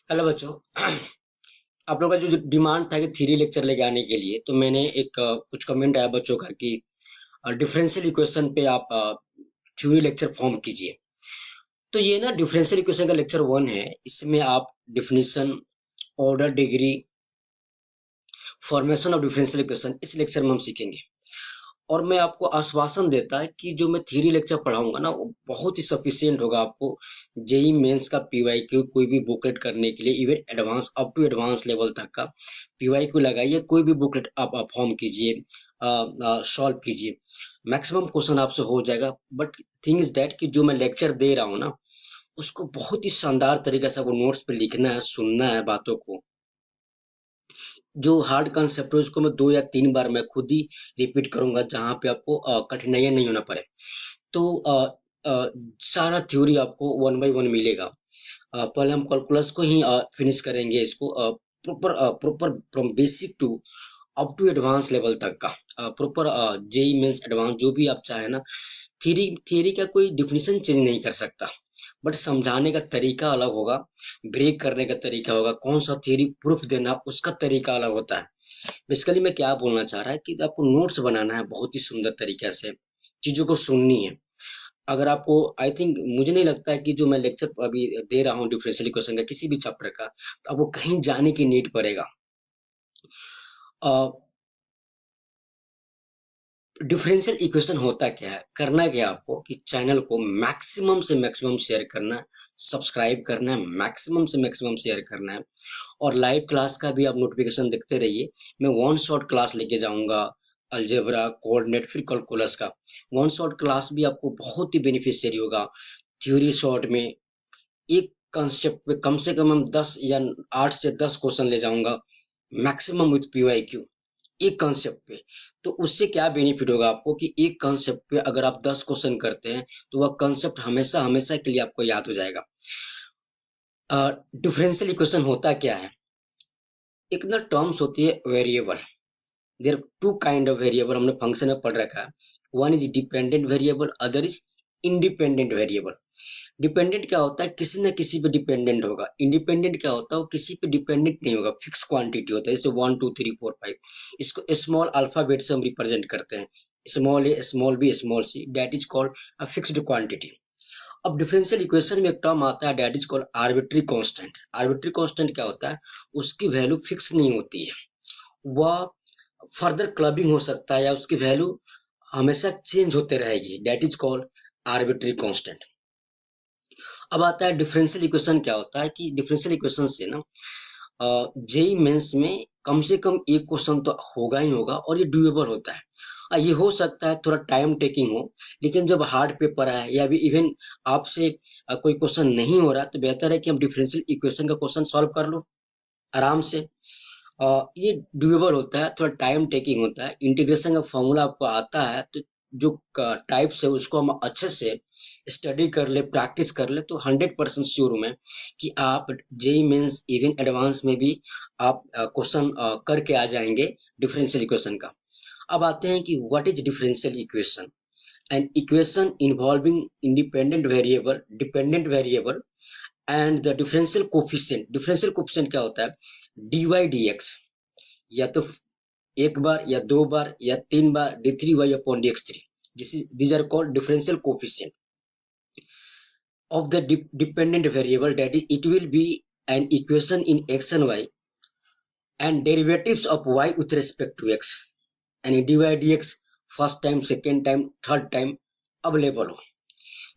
Hello बच्चों। आप लोगों का जो डिमांड था कि थ्योरी लेक्चर लेके आने के लिए, तो मैंने एक कुछ कमेंट आया बच्चों का कि डिफरेंशियल इक्वेशन पे आप थ्योरी लेक्चर फॉर्म कीजिए। तो ये ना डिफरेंशियल इक्वेशन का लेक्चर 1 है। इसमें आप definition, order, degree, formation of differential equation इस लेक्चर में हम सीखेंगे। और मैं आपको आश्वासन देता है कि जो मैं थ्योरी लेक्चर पढ़ाऊंगा ना, वो बहुत ही सफिशियंट होगा आपको जेई मेंस का पीवाईक्यू कोई भी बुकलेट करने के लिए। Even advance up to advance level तक का पीवाईक्यू लगाइए, कोई भी बुकलेट आप फॉर्म कीजिए, सॉल्व कीजिए, मैक्सिमम क्वेश्चन आपसे हो जाएगा। बट थिंग इज दैट कि जो मैं लेक्चर दे रहा हूँ ना, उसको बहुत ही शानदार तरीके से आपको नोट्स पे लिखना है, सुनना है बातों को। जो हार्ड कंसेप्ट है उसको मैं 2 या 3 बार मैं खुद ही रिपीट करूंगा, जहां पे आपको कठिनाइयां नहीं होना पड़े। तो अ, सारा थ्योरी आपको वन बाय वन मिलेगा। पहले हम कैलकुलस को ही फिनिश करेंगे, इसको proper proper from basic to up to advance level तक का प्रॉपर जेई मेंस एडवांस जो भी आप चाहे ना। थ्योरी थ्योरी का कोई डिफिनीशन चेंज नहीं कर सकता, बट समझाने का तरीका अलग होगा, ब्रेक करने का तरीका होगा, कौन सा थ्योरी प्रूफ देना उसका तरीका अलग होता है। बेसिकली मैं क्या बोलना चाह रहा है कि आपको नोट्स बनाना है, बहुत ही सुंदर तरीके से चीजों को सुननी है। अगर आपको, आई थिंक, मुझे नहीं लगता है कि जो मैं लेक्चर अभी दे रहा हूँ डिफरेंशियल इक्वेशन का किसी भी चैप्टर का, तो आपको कहीं जाने की नीड पड़ेगा। डिफरेंशियल इक्वेशन होता क्या है, करना क्या है आपको कि चैनल को मैक्सिमम से मैक्सिमम शेयर करना है, सब्सक्राइब करना है, मैक्सिमम से मैक्सिमम शेयर करना है। और लाइव क्लास का भी आप नोटिफिकेशन देखते रहिए। मैं वन शॉट क्लास लेके जाऊंगा, अलजेब्रा, कोऑर्डिनेट, फिर कैलकुलस का वन शॉट क्लास भी आपको बहुत ही बेनिफिशियरी होगा। थ्योरी शॉर्ट में एक कंसेप्ट पे कम से कम हम 10 या 8 से 10 क्वेश्चन ले जाऊंगा, मैक्सिमम विथ पीवाईक्यू, एक कंसेप्ट पे। तो उससे क्या बेनिफिट होगा आपको कि एक कंसेप्ट पे अगर आप 10 क्वेश्चन करते हैं, तो वह कंसेप्ट हमेशा हमेशा के लिए आपको याद हो जाएगा। डिफरेंशियल इक्वेशन होता क्या है? एक ना टर्म्स होती है variable. There two kind of variable, हमने फंक्शन में पढ़ रखा है। One is dependent variable, other is independent variable. Dependent क्या होता है? किसी न किसी पे डिपेंडेंट होगा। इंडिपेंडेंट क्या होता है? वो किसी पे डिपेंडेंट नहीं होगा, फिक्स क्वांटिटी होता है, जैसे 1 2 3 4 5। इसको स्मॉल अल्फाबेट से हम रिप्रेजेंट करते हैं, small a, small b, small c, that is called a fixed quantity. अब डिफरेंशियल इक्वेशन में एक टर्म आता है, that is called arbitrary constant. Arbitrary constant क्या होता है? उसकी वैल्यू फिक्स नहीं होती है, वह फर्दर क्लबिंग हो सकता है, या उसकी वैल्यू हमेशा चेंज होते रहेगी, that is called arbitrary constant. अब आता है डिफरेंशियल इक्वेशन क्या होता है कि डिफरेंशियल इक्वेशन से ना जेई मेंस में कम से कम एक क्वेश्चन तो होगा ही होगा, और ये डुएबल होता है। ये हो सकता है थोड़ा टाइम टेकिंग हो, लेकिन जब हार्ड पेपर आए या भी इवन आपसे कोई क्वेश्चन नहीं हो रहा, तो बेहतर है कि हम डिफरेंशियल इक्वेशन का क्वेश्चन सॉल्व कर लो आराम से। ये डुएबल होता है, थोड़ा टाइम टेकिंग होता है। इंटीग्रेशन का फॉर्मूला आपको आता है, तो जो टाइप्स है उसको हम अच्छे से स्टडी कर ले, प्रैक्टिस कर ले, तो 100% श्योर हूं मैं कि आप जेई मेंस इवन एडवांस में भी आप क्वेश्चन करके आ जाएंगे डिफरेंशियल इक्वेशन का। अब आते हैं कि what is differential equation. An equation involving independent variable, dependent variable and the differential coefficient. Differential coefficient क्या होता है? डी वाई डी एक्स, या तो एक बार या दो बार या तीन बार d3y upon dx3। these are called differential coefficient of the dependent variable, that is it will be an equation in x and y and derivatives of y with respect to x, and dy dx first time, second time, third time available हो।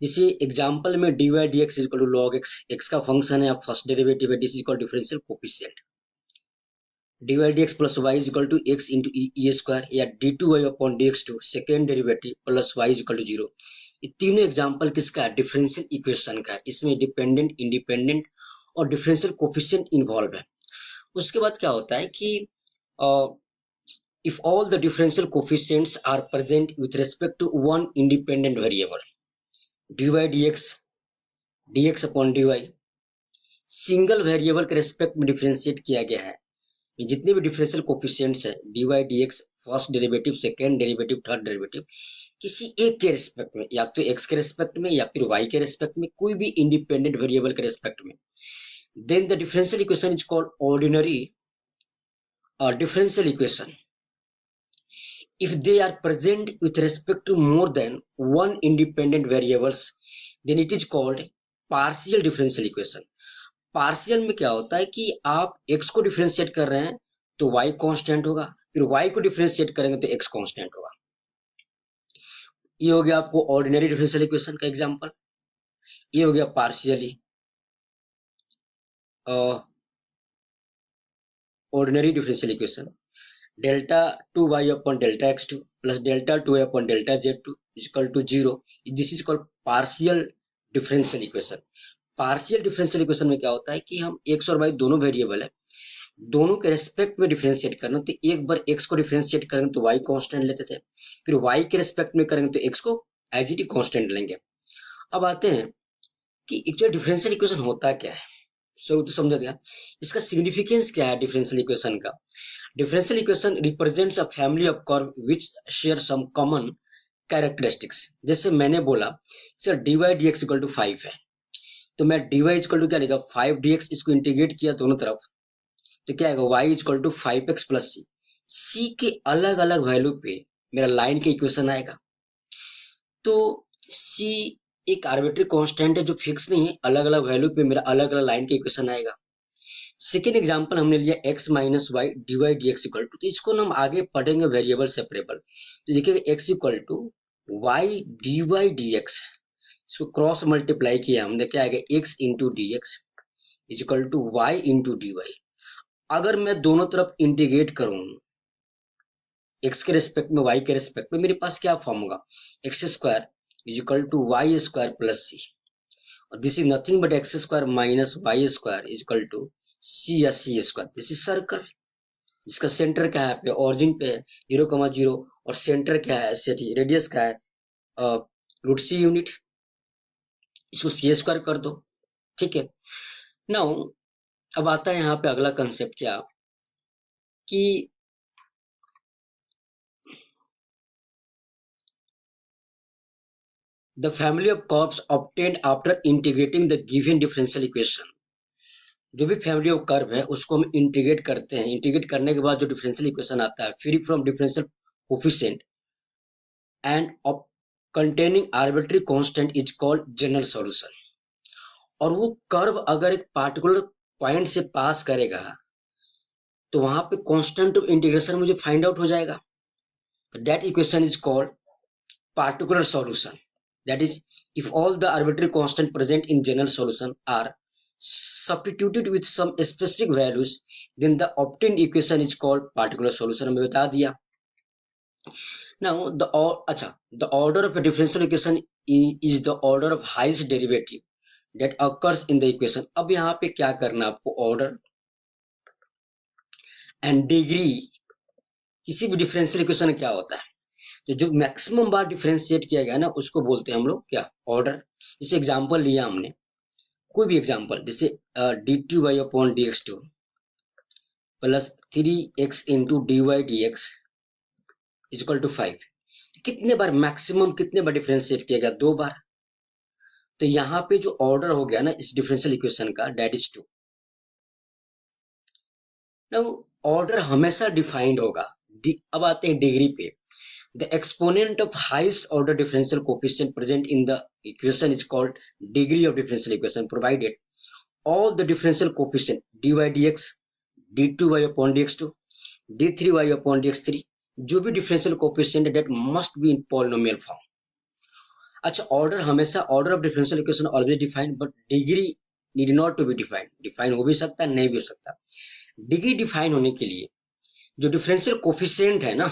जैसे example में dy dx equal to log x, x का फंक्शन है, first derivative है, this is called differential coefficient. dy dx plus y is equal to x into e square, या d2y upon dx2 second derivative plus y is equal to 0। ये तीनों example किसका है? Differential equation का है। इसमें dependent, independent और differential coefficient involve है। उसके बाद क्या होता है कि if all the differential coefficients are present with respect to one independent variable, dy dx upon dy single variable के रेस्पेक्ट में डिफरेंशिएट किया गया है। जितने भी डिफरेंशियल कोफिशिएंट्स है, dy dx first derivative, second derivative, third derivative, किसी एक के रेस्पेक्ट में, या तो x के रेस्पेक्ट में या फिर y के रेस्पेक्ट में, कोई भी इंडिपेंडेंट वेरिएबल के रेस्पेक्ट में, then the differential equation is called ordinary differential equation. If they are present with respect to more than one independent variables, then it is called partial differential equation. Partial में क्या होता है कि आप x को differentiate कर रहे हैं तो y कांस्टेंट होगा, फिर y को डिफरेंशिएट करेंगे तो x कांस्टेंट होगा। ये हो गया आपको ऑर्डिनरी डिफरेंशियल इक्वेशन का एग्जांपल। ये हो गया partially ordinary differential equation. Delta 2y upon delta x2 plus delta 2y upon delta z2 equal to 0। This is called partial differential equation. Partial differential equation में क्या होता है कि हम x और y दोनों वेरिएबल है, दोनों के रेस्पेक्ट में डिफरेंशिएट करना। तो एक बार x को डिफरेंशिएट करेंगे तो y कांस्टेंट लेते थे, फिर y के रेस्पेक्ट में करेंगे तो x को एज इट इज कांस्टेंट लेंगे। अब आते हैं कि एक्चुअली डिफरेंशियल इक्वेशन होता क्या है, शुरू तो समझ गया। इसका सिग्निफिकेंस क्या है डिफरेंशियल इक्वेशन का। Differential equation represents a family of curve which share some common characteristics. जैसे मैंने बोला sir dy dx equal to 5 है, तो मैं dy इक्वल टू क्या लिखा 5 dx, इसको इंटीग्रेट किया दोनों तरफ तो क्या आएगा y equal to 5x plus c के अलग अलग वैल्यू पे मेरा लाइन के इक्वेशन आएगा। तो c एक आर्बिट्री कांस्टेंट है जो फिक्स नहीं है, अलग अलग वैल्यू पे मेरा अलग अलग लाइन के इक्वेशन आएगा। सेकेंड एग्जांपल हमने लिया x minus y d y d x equal to, तो इसको हम आगे पढ़ेंगे वेरिएबल सेपरेबल। तो लिखेंगे x equal to y d y d x, इसको क्रॉस मल्टीप्लाई किया हमने, क्या आएगा x into d x is equal to y into d y. अगर मैं दोनों तरफ इंटीग्रेट करूं x के रेस्पेक्ट में y के रेस्पेक्ट में, मेरे पास क्या फॉर्म होगा x square is equal to y square plus c, और this is nothing but x square minus y square is equal to c या c square. This is circle जिसका सेंटर क्या है पे ऑरिजिन पे है 0,0 और सेंटर क्या है सेटी, रेडियस क्या है रूट सी यूनिट, इसको सी स्क्वायर कर दो। ठीक है, नाउ अब आता है यहाँ पे अगला कंसेप्ट क्या कि the family of curves obtained after integrating the given differential equation। जो भी फैमिली ऑफ कर्व है उसको हम इंटीग्रेट करते हैं, इंटीग्रेट करने के बाद जो डिफरेंशियल इक्वेशन आता है free from differential coefficient and containing arbitrary constant is called general solution. और वो कर्व अगर एक पार्टिकुलर पॉइंट से पास करेगा तो वहां पे कांस्टेंट ऑफ इंटीग्रेशन मुझे फाइंड आउट हो जाएगा। That equation is called particular solution. That is, if all the arbitrary constant present in general solution are substituted with some specific values, then the obtained equation is called particular solution। हमें बता दिया। Now the order of a differential equation is the order of highest derivative that occurs in the equation। अब यहाँ पे क्या करना आपको, order and degree किसी भी डिफरेंशियल इक्वेशन क्या होता है, तो जो मैक्सिमम बार डिफरेंशिएट किया गया ना उसको बोलते हैं हम लोग क्या, ऑर्डर। जैसे एग्जांपल लिया हमने, कोई भी एग्जांपल, जैसे d t y upon d x two plus 3x into d y d x is equal to 5। कितने बार मैक्सिमम, कितने बार डिफरेंशिएट किया गया, 2 बार। तो यहाँ पे जो ऑर्डर हो गया ना इस डिफरेंशियल इक्वेशन का, दैट इज 2। नाउ ऑर्डर हमेशा डिफाइंड होगा। अब आते हैं डिग्री पे। The exponent of highest order differential coefficient present in the equation is called degree of differential equation, provided all the differential coefficient dy dx, d2y upon dx2, d3y upon dx3, जो भी differential coefficient that must be in polynomial form। अच्छा, order हमेशा, order of differential equation always defined, but degree need not to be defined। define हो भी सकता है, नहीं भी हो सकता। डिग्री डिफाइन होने के लिए जो डिफरेंशियल कोफिशिएंट है ना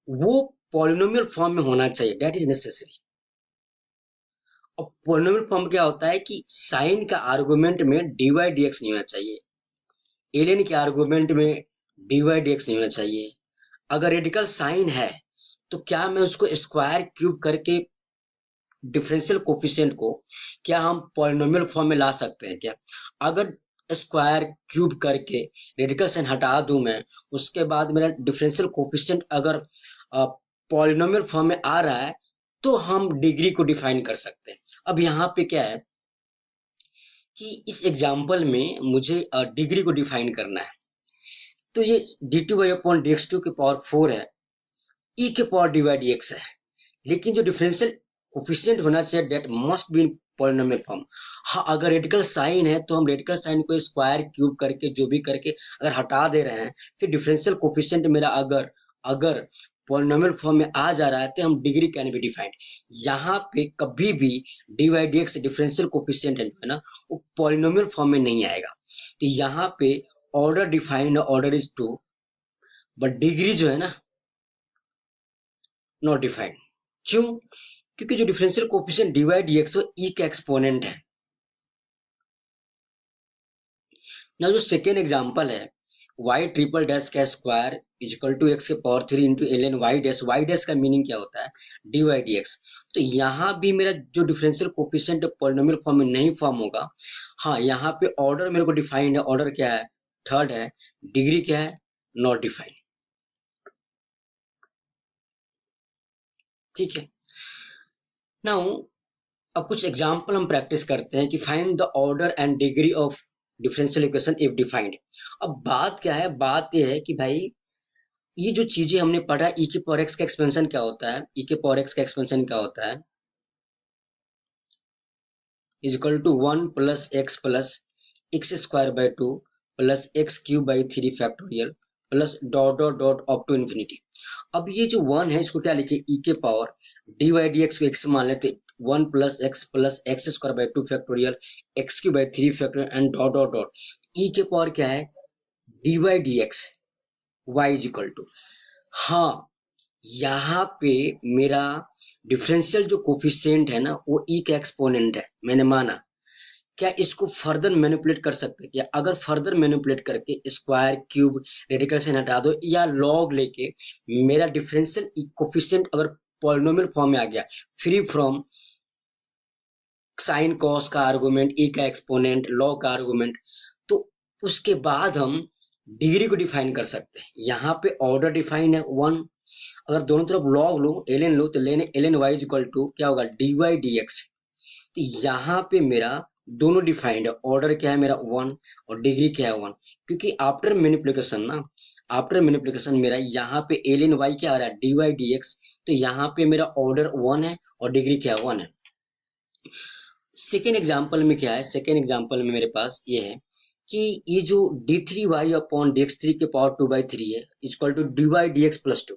वो पॉलिनोमियल फॉर्म में होना चाहिए, दैट इज नेसेसरी। और पॉलिनोमियल फॉर्म क्या होता है कि साइन का आर्गुमेंट में dy dx नहीं होना चाहिए, एलियन के आर्गुमेंट में dy dx नहीं होना चाहिए। अगर रेडिकल साइन है तो क्या मैं उसको स्क्वायर क्यूब करके डिफरेंशियल कोफिशिएंट को क्या हम पॉलिनोमियल फॉर्म में ला सकते हैं क्या? अगर स्क्वायर क्यूब करके रेडिकल साइन हटा दूं मैं, उसके बाद मेरा डिफरेंशियल कोफिशिएंट अगर पॉलिनोमियल फॉर्म में आ रहा है तो हम डिग्री को डिफाइन कर सकते हैं। अब यहाँ पे क्या है कि इस एग्जाम्पल में मुझे डिग्री को डिफाइन करना है। तो ये dy अपॉन dx2 के पावर 4 है, e के पावर dy dx है, लेकिन जो डिफरेंशियल कोफिशिएंट होना चाहिए that must be in polynomial form. हाँ, अगर रेडिकल साइन है तो हम रेडिकल साइन को स्क्वायर क्यूब करके जो भी करके अगर हटा दे रहे हैं, फिर डिफरेंशियल कोफिशिएंट मेरा अगर अगर पॉलिनोमियल फॉर्म में आ जा रहा है तो हम डिग्री कैन बी डिफाइंड। यहाँ पे कभी भी dy dx डिफरेंशियल कोफिशिएंट है ना, वो पॉलिनोमियल फॉर्म में नहीं आएगा। तो यहाँ पे order defined, order is 2, but degree जो है ना नॉट डिफाइंड। क्यों? क्योंकि जो डिफरेंशियल कोफिशिएंट dy dx वो e का एक्सपोनेंट है ना। जो सेकेंड एग्जांपल है y ट्रिपल डैश का स्क्वायर इक्वल टू x के power 3 into ln y dash का मीनिंग क्या होता है? dy dx। तो यहाँ भी मेरा जो डिफरेंशियल कोफिशिएंट पॉलिनोमियल फॉर्म में नहीं फॉर्म होगा। हाँ, यहाँ पे ऑर्डर मेरे को डिफाइंड है, ऑर्डर क्या है? थर्ड है। डिग्री क्या है? Not defined. ठीक है। नाउ अब कुछ एग्जाम्पल हम प्रैक्टिस करते हैं कि find the order and degree of differential equation if defined. अब बात क्या है? बात यह है कि भाई ये जो चीजें हमने पढ़ा, e के पावर x का एक्सपेंशन क्या होता है? e के पावर x का एक्सपेंशन क्या होता है? Is equal to 1 plus x square by 2 plus x cube by 3 factorial plus dot dot dot up to infinity. अब ये जो 1 है इसको क्या लिखे? e के पावर dy dx को x मान लेते, 1 plus x square by 2 factorial x cube by 3 factorial and dot dot dot. e के पावर क्या है? dy dx y is equal to, हाँ, यहाँ पे मेरा डिफरेंशियल जो कोफिशिएंट है ना वो e का एक्सपोनेंट है, मैंने माना। क्या इसको फर्दर मैनिपुलेट कर सकते हैं? क्या अगर फर्दर मैनिपुलेट करके स्क्वायर क्यूब रेडिकल से हटा दो या लॉग लेके मेरा डिफरेंशियल कोफिशिएंट अगर पॉलिनोमियल फॉर्म में आ गया, फ्री फ्रॉम साइन कॉस का आर्गुमेंट, e का एक्सपोनेंट, लॉग का आर्गुमेंट, तो उसके बाद हम डिग्री को डिफाइन कर सकते हैं। यहाँ पे ऑर्डर डिफाइन है 1। अगर दोनों तरफ लॉग लो, ln लो, तो ln y is equal to क्या होगा? dy dx। तो यहाँ पे मेरा दोनों डिफाइंड है, ऑर्डर क्या है मेरा 1 और डिग्री क्या है 1। क्योंकि आफ्टर मैनिपुलेशन ना, आफ्टर मैनिपुलेशन मेरा यहाँ पे ln y क्या आ रहा है? dy dx। तो यहाँ पे मेरा ऑर्डर 1 है और डिग्री क्या है? 1 है। सेकेंड एग्जाम्पल में क्या है? सेकेंड एग्जाम्पल में मेरे पास ये है कि ये जो d3y अपॉन dx3 के पावर 2/3 है equal to dy dx plus 2।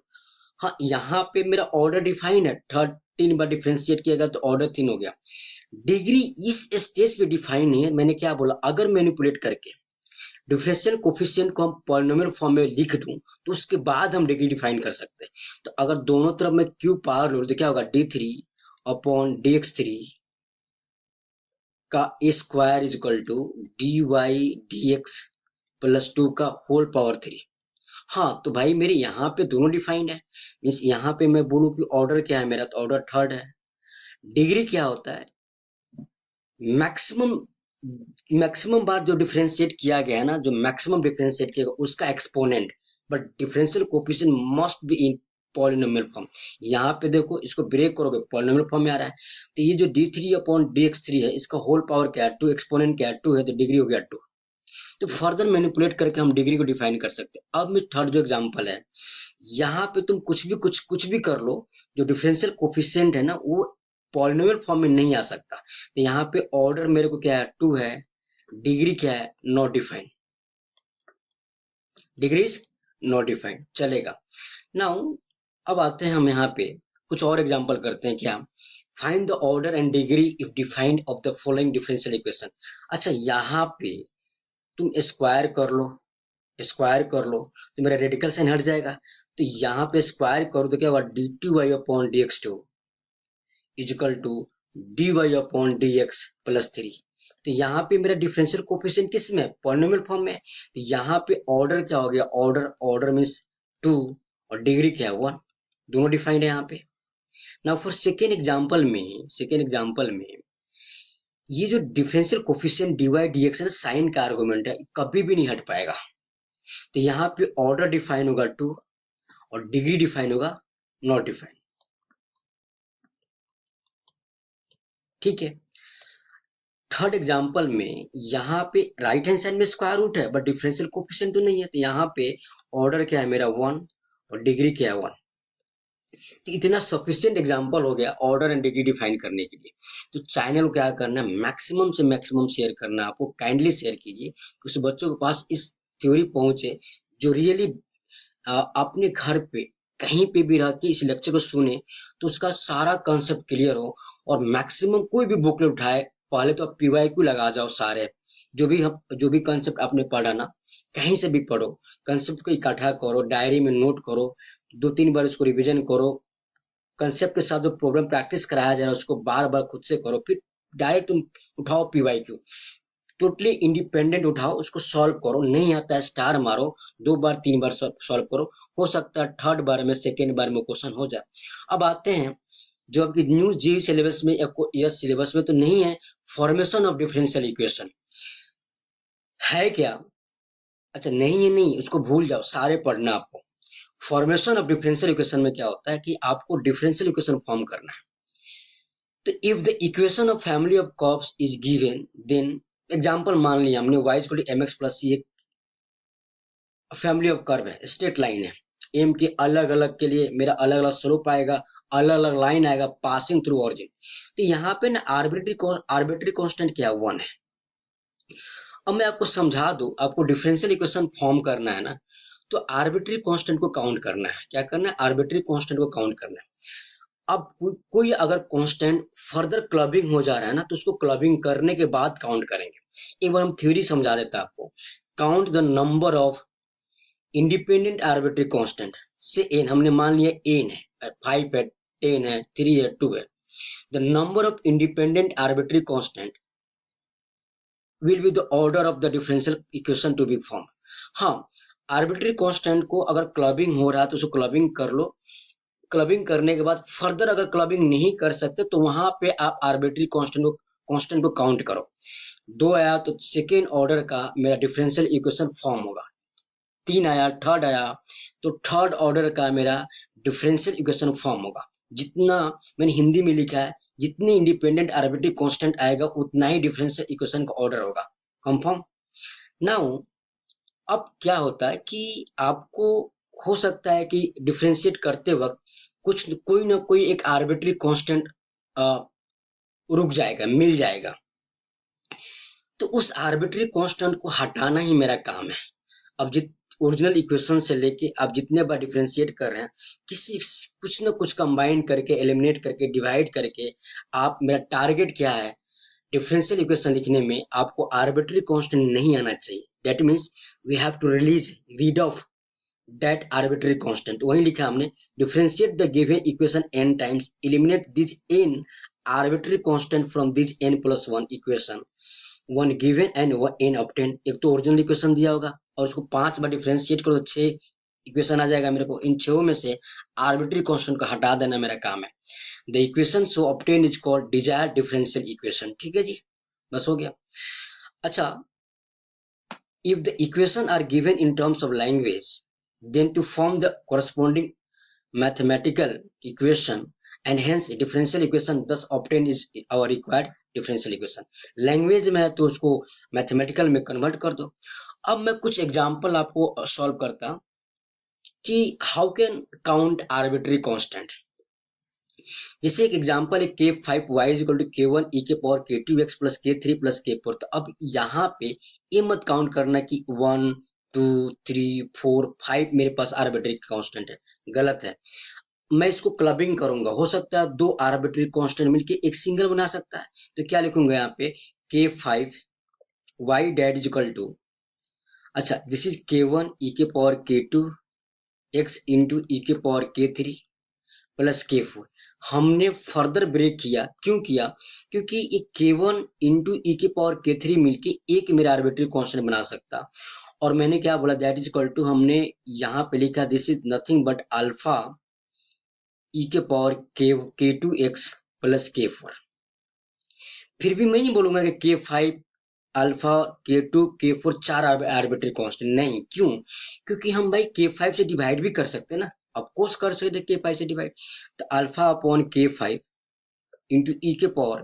हाँ, यहाँ पे मेरा ऑर्डर डिफाइन है, 13 बार डिफरेंशिएट किया तो ऑर्डर 3 हो गया। डिग्री इस स्टेज पे डिफाइन नहीं है। मैंने क्या बोला? अगर मैनिपुलेट करके डिफरेंशियल कोफिशिएंट को हम पॉलिनोमियल फॉर्म में लिख दूं तो उसके बाद हम डिग्री डिफाइन कर सकते हैं। तो अगर दोनों तरफ मैं क्यूब पावर लूं तो क्या होगा? d3 अपॉन dx3 का square is equal to dy dx plus 2 का होल पावर 3। हाँ, तो भाई मेरे यहाँ पे दोनों डिफाइंड है। मीन्स यहाँ पे मैं बोलूँ कि ऑर्डर क्या है मेरा, तो ऑर्डर थर्ड है। डिग्री क्या होता है? मैक्सिमम मैक्सिमम बार जो डिफरेंशिएट किया गया है ना, जो मैक्सिमम डिफरेंशिएट किया गया उसका exponent, but differential coefficient must be in polynomial form. यहाँ पे देखो, इसको ब्रेक करोगे पॉलिनोमियल फॉर्म में आ रहा है। तो ये जो d3 अपॉन dx3 है इसका होल पावर क्या है? 2, एक्सपोनेंट क्या है? 2 है, तो डिग्री हो गया 2। तो फर्दर मैनिपुलेट करके हम डिग्री को डिफाइन कर सकते हैं। अब मैं थर्ड जो एग्जांपल है, यहाँ पे तुम कुछ भी कर लो, जो डिफरेंशियल कोफिशिएंट है ना वो पॉलिनोमियल फॉर्म में नहीं आ सकता। तो यहाँ पे ऑर्डर मेरे को क्या है? 2 है। डिग्री क्या है? Not defined. Degree is not defined, चलेगा। नाउ अब आते हैं हम यहाँ पे कुछ और एग्जांपल करते हैं। क्या? Find the order and degree if defined of the following differential equation. अच्छा, यहाँ पे तुम स्क्वायर कर लो, स्क्वायर कर लो तो मेरा रेडिकल साइन हट जाएगा। तो यहाँ पे स्क्वायर करो तो क्या होगा? d2y upon dx2 is equal to dy upon dx plus 3। तो यहाँ पे मेरा डिफरेंशियल कोफिशिएंट किस में? पॉलिनोमियल फॉर्म में। तो यहाँ पे ऑर्डर क्या हो गया? ऑर्डर मीन्स 2 और डिग्री क्या है? 1। दोनों डिफाइंड है यहाँ पे। नाउ फॉर सेकेंड एग्जांपल में ये जो डिफरेंशियल कोफिशिएंट dy dx है ना, साइन का आर्गुमेंट है, कभी भी नहीं हट पाएगा। तो यहाँ पे ऑर्डर डिफाइन होगा 2 और डिग्री डिफाइन होगा नॉट डिफाइन। ठीक है। थर्ड एग्जाम्पल में यहाँ पे राइट हैंड साइड में स्क्वायर रूट है बट डिफरेंशियल कोफिशिएंट तो नहीं है, तो यहाँ पे ऑर्डर क्या है मेरा 1 और डिग्री क्या है 1। तो इतना सफिशिएंट एग्जाम्पल हो गया ऑर्डर एंड डिग्री डिफाइन करने के लिए। तो चैनल को क्या करना है, मैक्सिमम से मैक्सिमम शेयर करना है आपको, काइंडली शेयर कीजिए कि उस बच्चों के पास इस थ्योरी पहुंचे जो रियली अपने घर पे कहीं पे भी रह के इस लेक्चर को सुने तो उसका सारा कंसेप्ट क्लियर हो। और मैक्सिमम कोई भी बुकलेट उठाए, पहले तो आप पीवाईक्यू लगा जाओ सारे, जो भी कंसेप्ट आपने पढ़ा ना, कहीं से भी पढ़ो, कंसेप्ट को इकट्ठा करो, डायरी में नोट करो, 2-3 बार उसको रिवीजन करो, कंसेप्ट के साथ जो प्रॉब्लम प्रैक्टिस कराया जा रहा है उसको बार बार खुद से करो, फिर डायरेक्ट तुम उठाओ पीवाईक्यू, टोटली इंडिपेंडेंट उठाओ, उसको सॉल्व करो। नहीं आता है स्टार मारो, 2 बार 3 बार सॉल्व करो, हो सकता है थर्ड बार में सेकेंड बार में क्वेश्चन हो जाए। अब आते हैं जो आपकी न्यू जी सिलेबस में या सिलेबस में तो नहीं है, फॉर्मेशन ऑफ डिफरेंशियल इक्वेशन है क्या? अच्छा नहीं है, नहीं उसको भूल जाओ, सारे पढ़ना आपको। फॉर्मेशन ऑफ डिफरेंशियल इक्वेशन में क्या होता है कि आपको डिफरेंशियल इक्वेशन फॉर्म करना है। तो if the equation of family of curves is given then, example मान लिया हमने y equal to mx plus c एक फैमिली ऑफ कर्व है, स्ट्रेट लाइन है, एम के अलग अलग के लिए मेरा अलग अलग स्लोप आएगा, अलग अलग लाइन आएगा पासिंग थ्रू ऑरिजिन। तो यहाँ पे ना आर्बिट्री कांस्टेंट क्या 1 है। अब मैं आपको समझा दूं, आपको डिफरेंशियल इक्वेशन फॉर्म करना है ना, तो आर्बिट्री कांस्टेंट को काउंट करना है। क्या करना है? आर्बिट्री कांस्टेंट को काउंट करना है। अब कोई अगर कांस्टेंट फर्दर क्लबिंग हो जा रहा है ना, तो उसको क्लबिंग करने के बाद काउंट करेंगे। एक बार हम थ्योरी समझा देता आपको। Count the number of independent arbitrary constant से n, हमने मान लिया n है, 5 है, 10 है, 3 है, 2 है। The number of independent arbitrary constant will be the order of the differential equation to be formed। हाँ, आर्बिट्री कांस्टेंट को अगर क्लबिंग हो रहा है तो उसको क्लबिंग कर लो, क्लबिंग करने के बाद फर्दर अगर क्लबिंग नहीं कर सकते तो वहां पे आप आर्बिट्री कांस्टेंट को काउंट करो। 2 आया तो सेकेंड ऑर्डर का मेरा डिफरेंशियल इक्वेशन फॉर्म होगा। 3 आया, थर्ड आया तो थर्ड ऑर्डर का मेरा डिफरेंशियल इक्वेशन फॉर्म होगा। जितना मैंने हिंदी में लिखा है, जितने इंडिपेंडेंट आर्बिट्री कांस्टेंट आएगा उतना ही डिफरेंशियल इक्वेशन का ऑर्डर होगा। कंफर्म? नाउ अब क्या होता है कि आपको हो सकता है कि डिफरेंशिएट करते वक्त कोई ना कोई एक आर्बिट्री कांस्टेंट रुक जाएगा, मिल जाएगा, तो उस आर्बिट्री कांस्टेंट को हटाना ही मेरा काम है। अब ओरिजिनल इक्वेशन से लेके आप जितने बार डिफरेंशिएट कर रहे हैं, कुछ ना कुछ कंबाइन करके, एलिमिनेट करके, डिवाइड करके, आप, मेरा टारगेट क्या है, डिफरेंशियल इक्वेशन लिखने में आपको आर्बिट्री कांस्टेंट नहीं आना चाहिए। That means we have to read off that arbitrary constant. वही लिखा हमने, differentiate the given equation n times, eliminate this n arbitrary constant from this n+1 equation, 1 given and n obtain. एक तो original equation दिया होगा और उसको 5 बार differentiate करो तो 6 इक्वेशन आ जाएगा मेरे को। इन 6 में से आर्बिट्री कांस्टेंट को हटा देना मेरा काम है। The equation so obtain is called desired differential equation. ठीक है जी, बस हो गया। अच्छा, if the equation are given in terms of language, then to form the corresponding mathematical equation and hence differential equation thus obtained is our required differential equation। Language में है तो उसको मैथमेटिकल में कन्वर्ट कर दो। अब मैं कुछ एग्जांपल आपको सॉल्व करता कि how can count arbitrary constant. जैसे एक एग्जांपल है k5y equal to k1 e के power k2x plus k3 plus k4। तो अब यहाँ पे ये मत काउंट करना कि 1 2 3 4 5 मेरे पास आर्बिट्री कांस्टेंट है, गलत है। मैं इसको क्लबिंग करूंगा, हो सकता है 2 आर्बिट्री कांस्टेंट मिलके एक सिंगल बना सकता है। तो क्या लिखूंगा यहाँ पे, k5 y that is equal to, अच्छा दिस इज k1 e के power k2 x into e के पावर k3 प्लस k4। हमने फर्दर ब्रेक किया, क्यों किया? क्योंकि ये k1 इंटू ई के पावर k3 मिलके एक मेरा आर्बिट्री कांस्टेंट बना सकता। और मैंने क्या बोला, दैट इज इक्वल टू, हमने यहाँ पे लिखा this is nothing but alpha e के पावर k2x प्लस k4। फिर भी मैं नहीं बोलूंगा कि k5 alpha k2 k4 4 arbitrary constant, नहीं। क्यों? क्योंकि हम भाई k5 से डिवाइड भी कर सकते हैं ना, ऑफकोर्स कर सकते k5 से डिवाइड। तो alpha upon k5 into e के पावर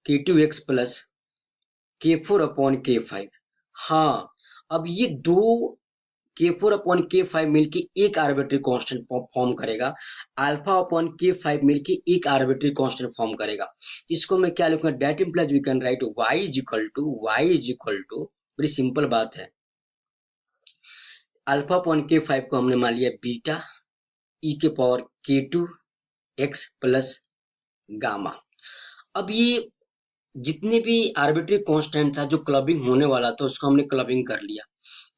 k2x प्लस K4/K5। हाँ, अब ये दो K4/K5 मिलके एक आर्बिट्री कांस्टेंट फॉर्म करेगा, अल्फा/K5 मिलके एक आर्बिट्री कांस्टेंट फॉर्म करेगा। इसको मैं क्या लिखूंगा, that implies we can write y is equal to बड़ी सिंपल बात है, अल्फा/K5 को हमने मान लिया beta e⁻k2 x plus gamma. अब ये जितने भी आर्बिट्री कांस्टेंट था जो क्लबिंग होने वाला था उसको हमने क्लबिंग कर लिया।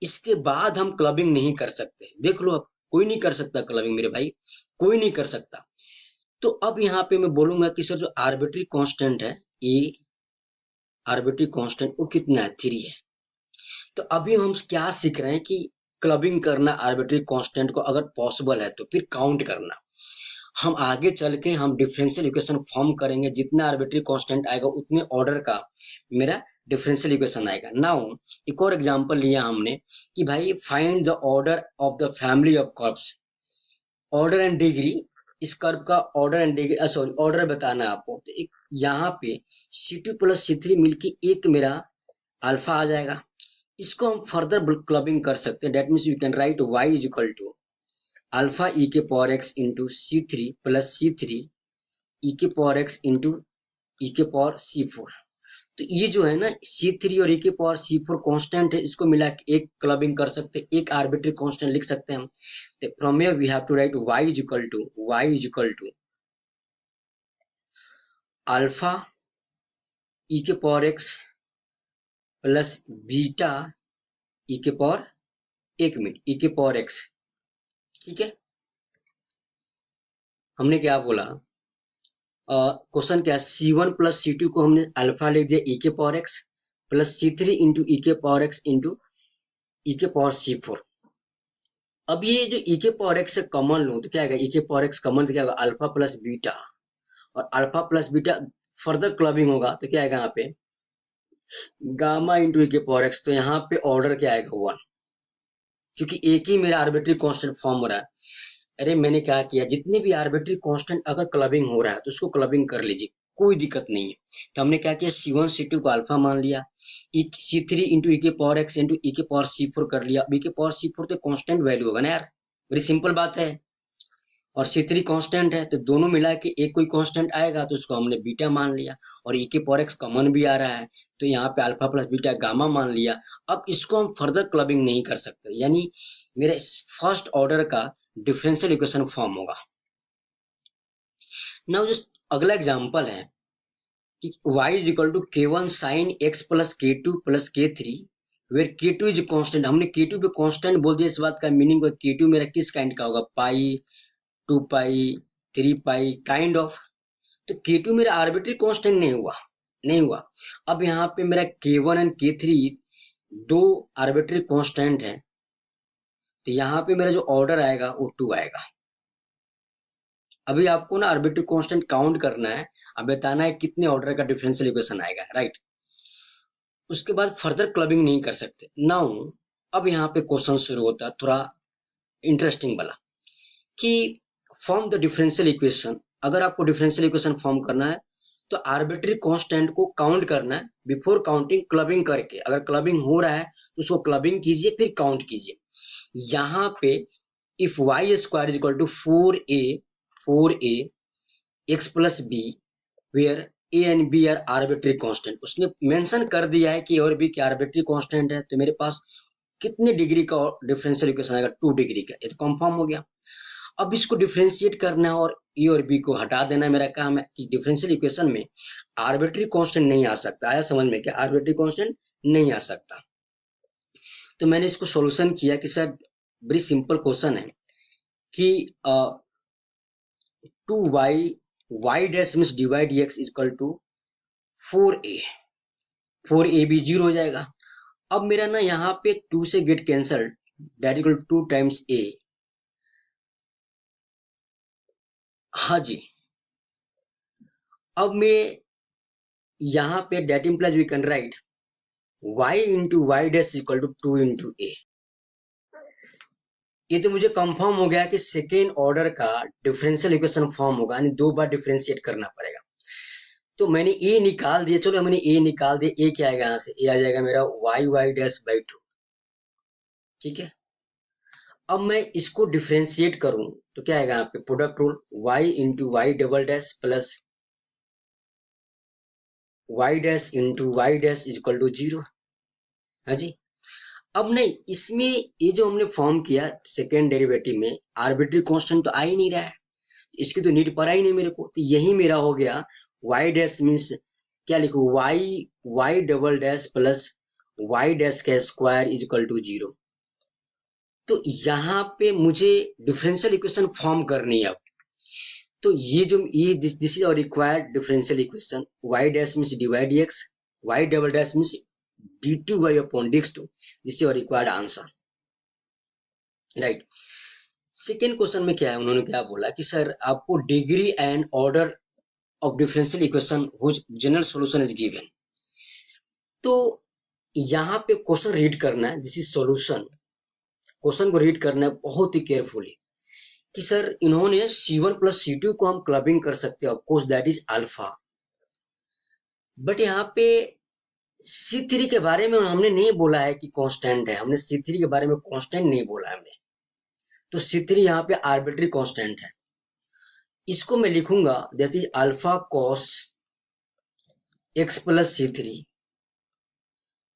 इसके बाद हम क्लबिंग नहीं कर सकते, देख लो, अब कोई नहीं कर सकता क्लबिंग मेरे भाई, कोई नहीं कर सकता। तो अब यहाँ पे मैं बोलूंगा कि सर जो आर्बिट्री कांस्टेंट है, ए आर्बिट्री कांस्टेंट वो कितना है, 3 है। तो अभी हम क्या सीख रहे हैं कि क्लबिंग करना आर्बिट्री कांस्टेंट को, अगर पॉसिबल है तो फिर काउंट करना। हम आगे चल के हम डिफरेंशियल इक्वेशन फॉर्म करेंगे, जितना आर्बिट्री कांस्टेंट आएगा उतने ऑर्डर का मेरा डिफरेंशियल इक्वेशन आएगा। नाउ एक और एग्जांपल लिया हमने कि भाई find the order of the family of curves, order and degree, इस कर्व का order and degree, sorry order बताना है आपको। तो एक यहाँ पे C2 प्लस C3 मिलके एक मेरा अल्फा आ जाएगा। इसको हम फर्दर क्लबिंग कर सकते हैं, that means we can write y is equal to alpha e⁻x into C3 plus C3 e⁻x into e⁻C4। तो ये जो है ना C3 और e⁻C4 कांस्टेंट है, इसको मिला के एक क्लबिंग कर सकते हैं, एक आर्बिट्री कांस्टेंट लिख सकते हैं हम। तो from here we have to write y is equal to alpha e⁻x plus beta e⁻x। ठीक है, हमने क्या बोला, क्वेश्चन क्या है, C1 प्लस C2 को हमने अल्फा लिख दिया e⁻x plus C3 into e⁻x into e⁻C4। अब ये जो e⁻x से कॉमन लो तो क्या आएगा, e⁻x कॉमन तो क्या होगा, अल्फा प्लस बीटा, और alpha plus beta further clubbing होगा तो क्या आएगा यहाँ पे गामा इंटू e⁻x। तो यहाँ पे ऑर्डर क्या आएगा, 1, क्योंकि एक ही मेरा आर्बिट्री कांस्टेंट फॉर्म हो रहा है। अरे मैंने क्या किया, जितने भी आर्बिट्री कांस्टेंट अगर क्लबिंग हो रहा है तो उसको क्लबिंग कर लीजिए, कोई दिक्कत नहीं है। तो हमने क्या किया, C1 C2 को अल्फा मान लिया, C3 into e⁻x into e⁻C4 कर लिया। अब e⁻C4 तो कांस्टेंट वैल्यू होगा ना यार, बड़ी सिंपल बात है, और C3 कांस्टेंट है, तो दोनों मिला के एक कोई कांस्टेंट आएगा तो उसको हमने बीटा मान लिया, और e⁻x कॉमन भी आ रहा है तो यहाँ पे अल्फा प्लस बीटा गामा मान लिया। अब इसको हम फर्दर क्लबिंग नहीं कर सकते, यानी मेरे फर्स्ट ऑर्डर का डिफरेंशियल इक्वेशन फॉर्म होगा। नाउ जस्ट अगला एग्जांपल है कि y is equal to k1 sin x plus k2 plus k3 where k2 is constant. हमने k2 पे कांस्टेंट बोल दिया, इस बात का मीनिंग k2 मेरा किस काइंड का होगा, पाई, 2 पाई, 3 पाई काइंड ऑफ। तो k2 मेरा आर्बिट्री कांस्टेंट नहीं हुआ। अब यहाँ पे मेरा k1 एंड k3 दो आर्बिट्री कांस्टेंट है, तो यहाँ पे मेरा जो ऑर्डर आएगा वो 2 आएगा। अभी आपको ना आर्बिट्री कांस्टेंट काउंट करना है, अब बताना है कितने ऑर्डर का डिफरेंशियल इक्वेशन आएगा, राइट। उसके बाद फर्दर क्लबिंग नहीं कर सकते। नाउ अब यहाँ पे क्वेश्चन शुरू होता है थोड़ा इंटरेस्टिंग वाला, कि फॉर्म द डिफरेंशियल इक्वेशन। अगर आपको डिफरेंशियल इक्वेशन फॉर्म करना है तो आर्बिट्री कांस्टेंट को काउंट करना है बिफोर काउंटिंग, क्लबिंग करके। अगर क्लबिंग हो रहा है तो उसको क्लबिंग कीजिए फिर काउंट कीजिए। यहाँ पे if y square is equal to 4a x plus b where a and b are arbitrary constant, उसने मेंशन कर दिया है कि और b के आर्बिट्री कांस्टेंट है, तो मेरे पास कितने डिग्री का डिफरेंशियल इक्वेशन आएगा, 2 डिग्री का। ये तो कंफर्म हो गया। अब इसको डिफरेंशिएट करना है और ए और बी को हटा देना मेरा काम है, कि डिफरेंशियल इक्वेशन में आर्बिट्री कांस्टेंट नहीं आ सकता। आया समझ में, क्या आर्बिट्री कांस्टेंट नहीं आ सकता। तो मैंने इसको सॉल्यूशन किया कि सर बड़ी सिंपल क्वेश्चन है कि 2y y dash means divide dx equal to 4a भी 0 हो जाएगा। अब मेरा ना यहाँ पे 2 से get cancelled, that equal 2 times a। हाँ जी, अब मैं यहाँ पे that implies we can write y into y dash equal to 2 into a। ये तो मुझे कंफर्म हो गया कि सेकेंड ऑर्डर का डिफरेंशियल इक्वेशन फॉर्म होगा, यानी 2 बार डिफरेंशिएट करना पड़ेगा। तो मैंने ए निकाल दिया, चलो मैंने ए निकाल दिया, ए क्या आएगा यहाँ से, ए आ जाएगा मेरा y Y dash by two. ठीक है, अब मैं इसको डिफ्रेंशिएट करूं तो क्या आएगा यहाँ पे, product rule, y into y double dash plus Y dash into y dash is equal to zero. हाँ जी, अब नहीं, इसमें ये जो हमने फॉर्म किया सेकेंड डेरिवेटिव में आर्बिट्री कांस्टेंट तो आ ही नहीं रहा है, इसकी तो नीड पड़ा ही नहीं मेरे को, तो यही मेरा हो गया वाई डैश मीन्स क्या लिखूं, y y double dash plus Y dash का square is equal to zero. तो यहाँ पे मुझे डिफरेंशियल इक्वेशन फॉर्म करनी है अब। तो ये जो ये this is our required differential equation, y dash means dy dx, y double dash means d2y upon dx2, this is our required answer, right. Second question में क्या है, उन्होंने क्या बोला कि सर आपको degree and order of differential equation which general solution is given. तो यहाँ पे क्वेश्चन रीड करना है, दिस इज सॉल्यूशन, क्वेश्चन को रीड करना है बहुत ही केयरफुली कि सर इन्होंने C1 प्लस C2 को हम क्लबिंग कर सकते हैं, of course that is alpha, but यहाँ पे C3 के बारे में हमने नहीं बोला है कि कांस्टेंट है, हमने C3 के बारे में कांस्टेंट नहीं बोला है हमने, तो C3 यहाँ पे आर्बिट्री कांस्टेंट है। इसको मैं लिखूंगा that is alpha cos x plus C3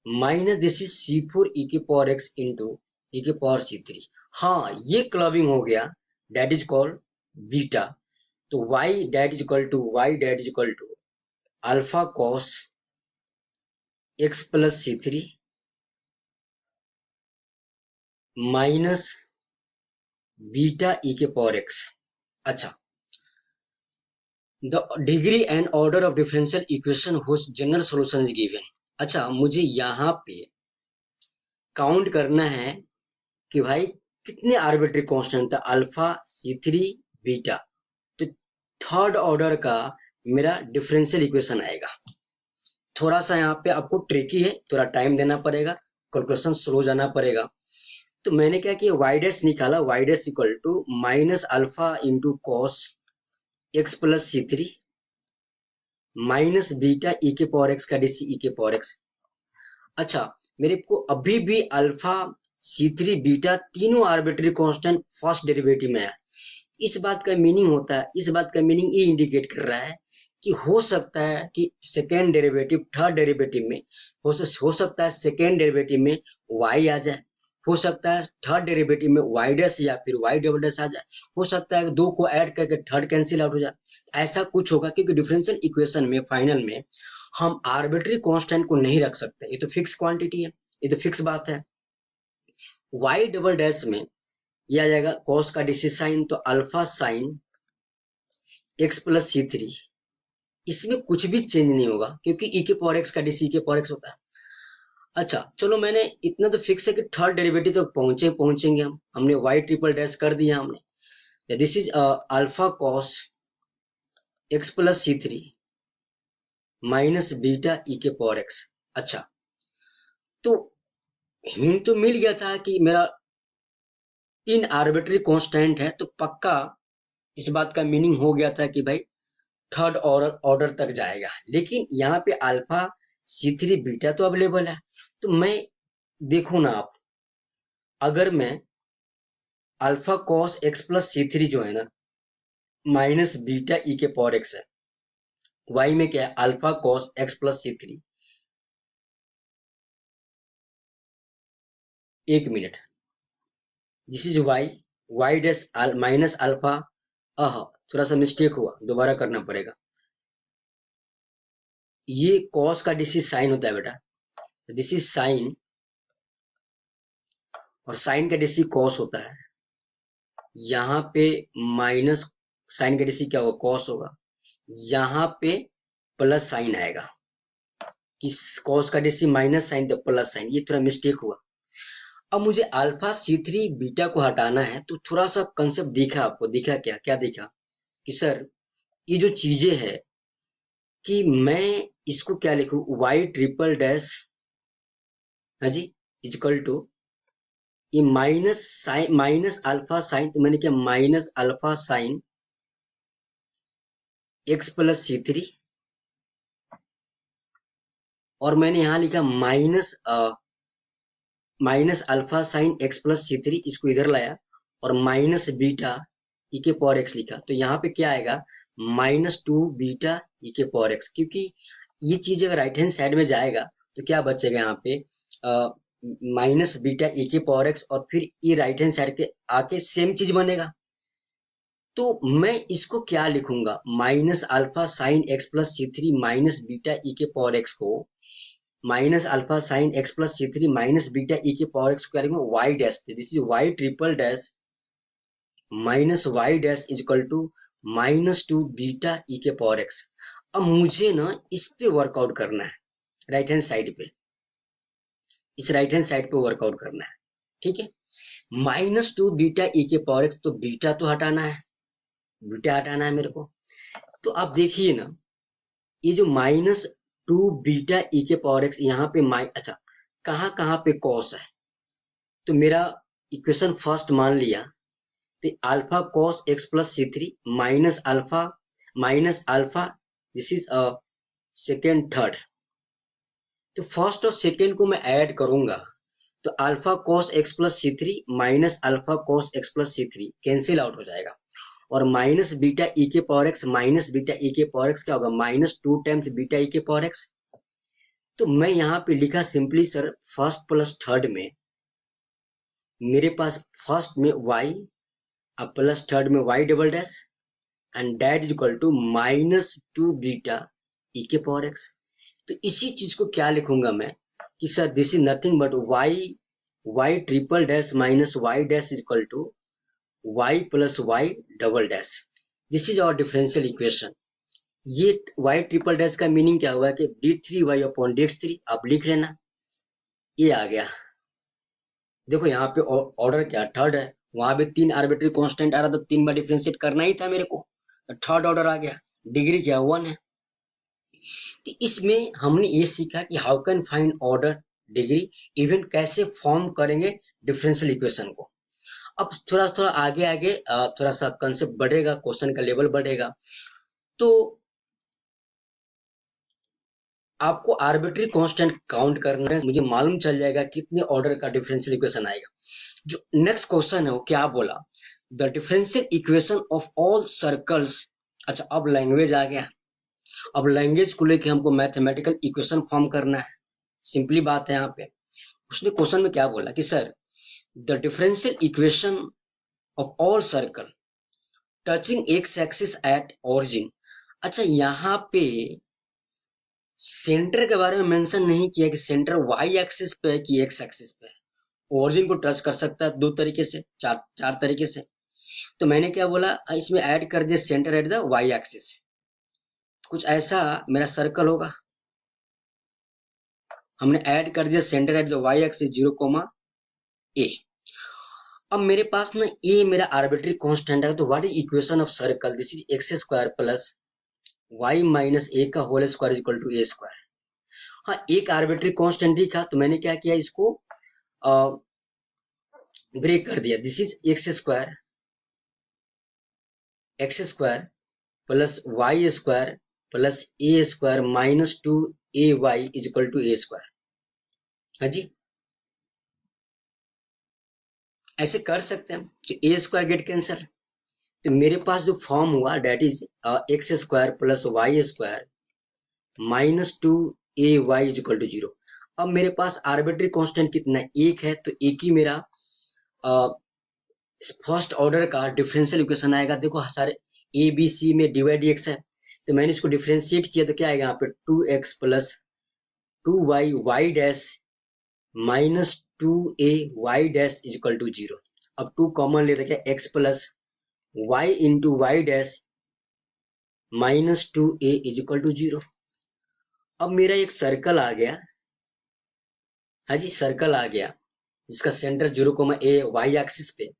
minus this is C4 e के पावर x इंटू e के पावर C3। हाँ, ये क्लबिंग हो गया, दैट इज कॉल्ड बीटा। तो y that is equal to y that is equal to alpha cos x plus C3 minus beta e के power x। अच्छा, the degree and order of differential equation which general solution is given. अच्छा, मुझे यहाँ पे count करना है कि भाई कितने आर्बिट्री कांस्टेंट था, अल्फा C3 बीटा, तो थर्ड ऑर्डर का मेरा डिफरेंशियल इक्वेशन आएगा। थोड़ा सा यहाँ पे आपको ट्रिकी है, थोड़ा टाइम देना पड़ेगा, कैलकुलेशन स्लो जाना पड़ेगा। तो मैंने क्या किया, वाई डैश निकाला, y dash equal to minus alpha into cos x plus C3 minus beta e के पावर एक्स का डीसी ई के पावर एक्स। अच्छा, मेरे को अभी भी अल्फा C3 बीटा तीनों आर्बिट्री कांस्टेंट फर्स्ट डेरिवेटिव में है। इस बात का मीनिंग होता है, इस बात का मीनिंग ये इंडिकेट कर रहा है कि हो सकता है कि सेकेंड डेरिवेटिव थर्ड डेरिवेटिव में हो सकता है सेकेंड डेरिवेटिव में y आ जाए, हो सकता है थर्ड डेरिवेटिव में y डैश या फिर y डबल डैश आ जाए, हो सकता है दो को ऐड करके थर्ड कैंसिल आउट हो जाए, ऐसा कुछ होगा, क्योंकि डिफरेंशियल इक्वेशन में फाइनल में हम आर्बिट्री कांस्टेंट को नहीं रख सकते, ये तो फिक्स क्वांटिटी है, ये तो फिक्स बात है। y डबल डैश में यह आ जाएगा cos का डीसी साइन, तो alpha sine x plus C3, इसमें कुछ भी चेंज नहीं होगा क्योंकि e के पावर x का डीसी e के पावर x होता है। अच्छा चलो, मैंने इतना तो फिक्स है कि थर्ड डेरिवेटिव तक पहुंचेंगे हम, हमने y ट्रिपल डैश कर दिया हमने, this is alpha cos x plus C3 minus beta e के पावर x। अच्छा, तो हिंट तो मिल गया था कि मेरा तीन आर्बिट्री कांस्टेंट है, तो पक्का इस बात का मीनिंग हो गया था कि भाई थर्ड ऑर्डर तक जाएगा, लेकिन यहाँ पे अल्फा C3 बीटा तो अवेलेबल है। तो मैं देखो ना आप, अगर मैं alpha cos x plus C3 जो है ना माइनस बीटा ई के पावर x है, y में क्या है alpha cos x plus C3, एक minute, this is y dash minus alpha, थोड़ा सा मिस्टेक हुआ, दोबारा करना पड़ेगा, ये कॉस का डीसी साइन होता है बेटा, दिस इज साइन, और साइन का डीसी कॉस होता है, यहाँ पे माइनस साइन का डीसी क्या होगा, कॉस होगा, यहाँ पे प्लस साइन आएगा कि कॉस का डीसी माइनस साइन तो प्लस साइन, ये थोड़ा मिस्टेक हुआ। अब मुझे अल्फा C3 बीटा को हटाना है, तो थोड़ा सा कंसेप्ट दिखा आपको, दिखा क्या क्या दिखा कि सर ये जो चीजें है कि मैं इसको क्या लिखूं, y ट्रिपल डैश, हाँ जी, इजकल टू ये minus sine minus alpha sine, तो मैंने क्या minus alpha sine x plus C3 और मैंने यहाँ लिखा minus alpha sine x plus c three, इसको इधर लाया और माइनस बीटा ई के पावर एक्स लिखा, तो यहाँ पे क्या आएगा, माइनस टू बीटा ई के पावर एक्स। क्योंकि ये चीज अगर राइट हैंड साइड में जाएगा तो क्या बचेगा यहाँ पे, माइनस बीटा ई के पावर एक्स, और फिर ये राइट हैंड साइड पे आके सेम चीज बनेगा। तो मैं इसको क्या लिखूंगा, minus alpha sine x plus c three minus beta e के पावर एक्स को, minus alpha sine x plus c three minus beta e के पावर एक्स को क्या लिखूंगा, y dash, this is y triple dash minus y dash is equal to minus two beta e के power x. अब मुझे ना इस पे वर्कआउट करना है, राइट हैंड साइड पे, इस राइट हैंड साइड पे वर्कआउट करना है, ठीक है। माइनस टू बीटा ई के पावर एक्स, तो बीटा तो हटाना है, बीटा हटाना है मेरे को। तो आप देखिए ना, ये जो माइनस टू बीटा ई के पावर एक्स, यहाँ पे अच्छा कहाँ कहाँ पे कॉस है, तो मेरा इक्वेशन फर्स्ट मान लिया, तो alpha cos x plus c three minus alpha this is second third, तो फर्स्ट और सेकेंड को मैं ऐड करूंगा, तो alpha cos x plus c three minus alpha cos x plus c three cancel out हो जाएगा, और माइनस बीटा ई के power x minus beta e के पावर एक्स क्या होगा, minus two times beta e के पावर एक्स। तो मैं यहाँ पे लिखा simply sir, first plus third में मेरे पास फर्स्ट में y अब प्लस थर्ड में y double dash and that is equal to minus two beta e के पावर एक्स। तो इसी चीज को क्या लिखूंगा मैं कि sir this is nothing but y triple dash minus y dash is equal to y plus y double dash. This is our differential equation. ये y ट्रिपल डैश का मीनिंग क्या हुआ कि d three y upon d x three, आप लिख लेना, ये आ गया। देखो यहाँ पे ऑर्डर क्या थर्ड है, वहां पे तीन आर्बिट्री कांस्टेंट आ रहा था, तीन बार डिफरेंशिएट करना ही था मेरे को, थर्ड ऑर्डर आ गया, डिग्री क्या वन है। तो इसमें हमने ये सीखा कि how can find order degree, even कैसे फॉर्म करेंगे डिफरेंशियल इक्वेशन को। अब थोड़ा थोड़ा आगे आगे थोड़ा सा कंसेप्ट बढ़ेगा, क्वेश्चन का लेवल बढ़ेगा, तो आपको आर्बिट्री कांस्टेंट काउंट करना है, मुझे मालूम चल जाएगा कितने ऑर्डर का डिफरेंशियल इक्वेशन आएगा। जो नेक्स्ट क्वेश्चन है वो क्या बोला, the differential equation of all circles. अच्छा अब लैंग्वेज आ गया, अब लैंग्वेज को लेके हमको मैथमेटिकल इक्वेशन फॉर्म करना है, सिंपली बात है। यहाँ पे उसने क्वेश्चन में क्या बोला कि sir the differential equation of all circle touching x axis at origin. अच्छा यहाँ पे सेंटर के बारे में मेंशन नहीं किया कि सेंटर वाई एक्सिस पे है कि एक्स एक्सिस पे है। ओरिजिन को टच कर सकता है दो तरीके से, चार तरीके से। तो मैंने क्या बोला, इसमें ऐड कर दिया centre at the y axis. कुछ ऐसा मेरा सर्कल होगा, हमने ऐड कर दिया centre at the y axis 0, a. अब मेरे पास ना ए मेरा आर्बिट्री कांस्टेंट है, तो what is equation of circle, this is x square plus y minus a का whole square is equal to a square. हाँ एक आर्बिट्री कांस्टेंट दिखा, तो मैंने क्या किया, इसको ब्रेक कर दिया, this is x square plus Y square plus a square minus two a y is equal to a square. हाँ जी ऐसे कर सकते हैं कि ए स्क्वायर गेट कैंसल, तो मेरे पास जो फॉर्म हुआ that is x square plus Y square minus two a y is equal to 0। अब मेरे पास आर्बिट्री कांस्टेंट कितना है, एक है, तो एक ही मेरा फर्स्ट ऑर्डर का डिफरेंशियल इक्वेशन आएगा। देखो सारे ए बी सी में डिवाइड एक्स है, तो मैंने इसको डिफरेंशिएट किया, तो क्या आएगा यहाँ पे 2x plus 2y y dash minus 2a y dash is equal to 0। अब 2 कॉमन लेते क्या, x plus Y into y dash minus 2a is equal to 0। अब मेरा एक सर्कल आ गया, हाँ जी सर्कल आ गया जिसका सेंटर 0, a वाई एक्सिस पे।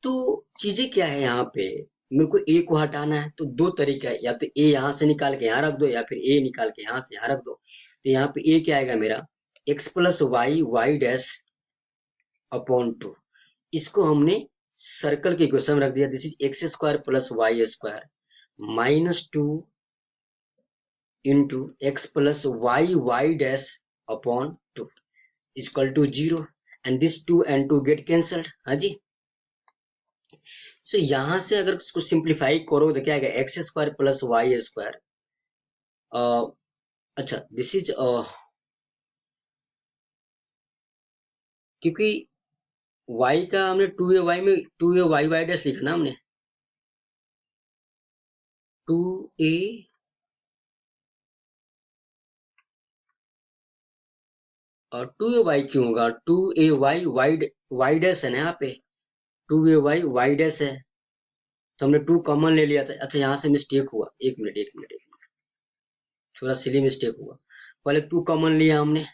तो चीजें क्या है यहाँ पे, मेरे को ए को हटाना है, तो दो तरीका है, या तो ए यहाँ से निकाल के यहाँ रख दो, या फिर ए निकाल के यहाँ से यहाँ रख दो। तो यहाँ पे ए क्या आएगा मेरा, x plus Y Y dash upon 2, इसको हमने सर्कल के इक्वेशन में रख दिया, this is x square plus Y square minus 2 into x plus y dash upon 2 is equal to 0 and this 2 and 2 get cancelled। हाँ जी, सो यहां से अगर इसको सिंप्लीफाई करो तो क्या आएगा, x square plus Y square. अच्छा दिस इज क्योंकि y का हमने 2a y में 2a y डैश लिखा ना हमने, 2a और 2a y क्यों होगा, 2a y डैश है ना यहाँ पे, 2a y डैश है तो हमने 2 कॉमन ले लिया था। अच्छा यहाँ से मिस्टेक हुआ, एक मिनट एक मिनट एक मिनट, थोड़ा सिली मिस्टेक हुआ। पहले 2 कॉमन लिया हमने,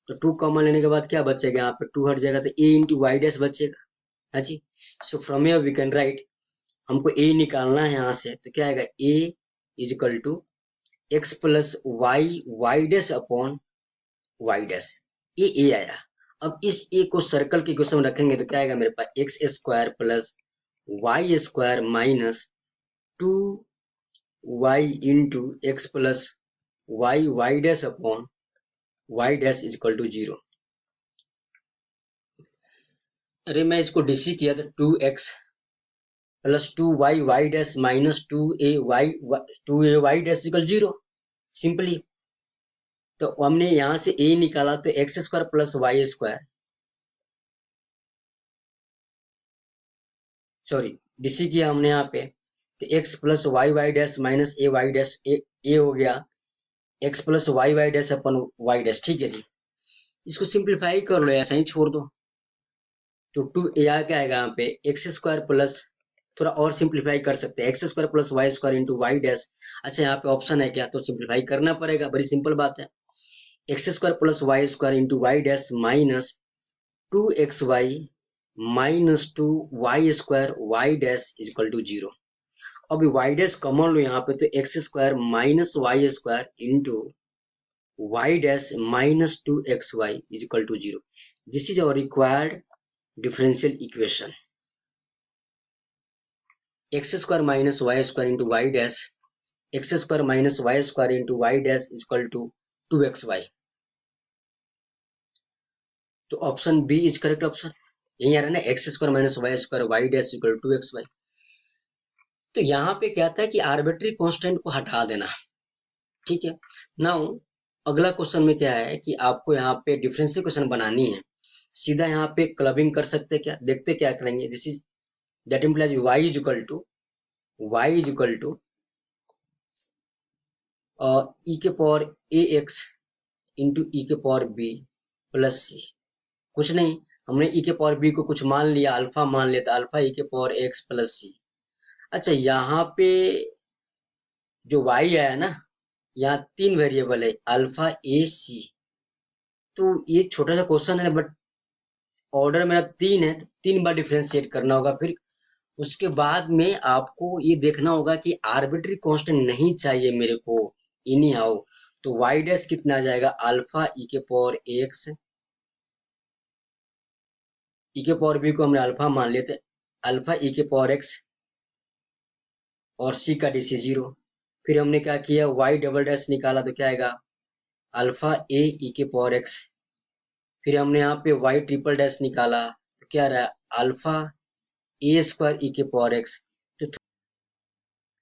तो 2 कॉमन लेने के बाद क्या बचेगा, यहाँ पे 2 हट जाएगा तो a इंटू वाई डैश बचेगा। हाँ जी, so from here we can write, हमको a निकालना है यहाँ से, तो क्या आएगा, a is equal to x plus Y dash upon y dash, ये a आया। अब इस a को सर्कल के इक्वेशन में रखेंगे तो क्या आएगा मेरे पास, x square plus Y square minus 2y into x plus Y dash upon y dash is equal to 0। अरे मैं इसको डीसी किया तो 2x plus 2y dash minus 2a y dash equal 0 simply. तो हमने यहां से a निकाला तो x square plus Y square, sorry DC किया हमने यहाँ पे, तो x plus Y dash minus a y dash a हो गया x plus Y dash upon y dash. ठीक है जी, इसको सिंप्लीफाई कर लो, ऐसा ही छोड़ दो, तो 2a क्या आएगा यहाँ पे, एक्स स्क्वायर प्लस, थोड़ा और सिंप्लीफाई कर सकते हैं, x square plus Y square into y dash. अच्छा यहाँ पे ऑप्शन है क्या, तो सिंप्लीफाई करना पड़ेगा, बड़ी सिंपल बात है, x square plus Y square into y dash minus 2xy minus 2y square y dash is equal to 0। अब वाई डैश कॉमन लो यहाँ पे, तो x square minus y square into y dash minus 2xy is equal to 0। This is our required differential equation, x square minus y square into y dash, x square minus y square into y dash is equal to 2xy। तो option B is correct option, यही आ रहा है ना, x square minus y square y dash equal to x y. तो यहाँ पे क्या था कि आर्बिट्री कांस्टेंट को हटा देना। ठीक है, नाउ अगला क्वेश्चन में क्या है कि आपको यहाँ पे डिफरेंशियल क्वेश्चन बनानी है, सीधा यहाँ पे क्लबिंग कर सकते क्या, देखते क्या करेंगे, this is that implies y is equal to e के power a x into e के पावर बी प्लस सी। कुछ नहीं, हमने ई के पावर बी को कुछ मान लिया, अल्फा मान लिया, तो अल्फा ई के पावर एक्स प्लस सी। अच्छा यहाँ पे जो y आया ना, यहाँ 3 वेरिएबल है अल्फा ए सी, तो ये छोटा सा क्वेश्चन है बट ऑर्डर मेरा 3 है, तो 3 बार डिफरेंशिएट करना होगा। फिर उसके बाद में आपको ये देखना होगा कि आर्बिट्री कांस्टेंट नहीं चाहिए मेरे को इनी हाउ, तो y डैश कितना आ जाएगा, अल्फा ई के पावर एक्स, ई के पावर बी को हमने अल्फा मान लिए थे, अल्फा ई के पावर एक्स और सी का डीसी 0। फिर हमने क्या किया, y डबल डैश निकाला तो क्या आएगा, अल्फा ए ई के पावर एक्स। फिर हमने यहाँ पे y ट्रिपल डैश निकाला तो क्या रहा, अल्फा ए स्क्वायर ई के पावर एक्स। तो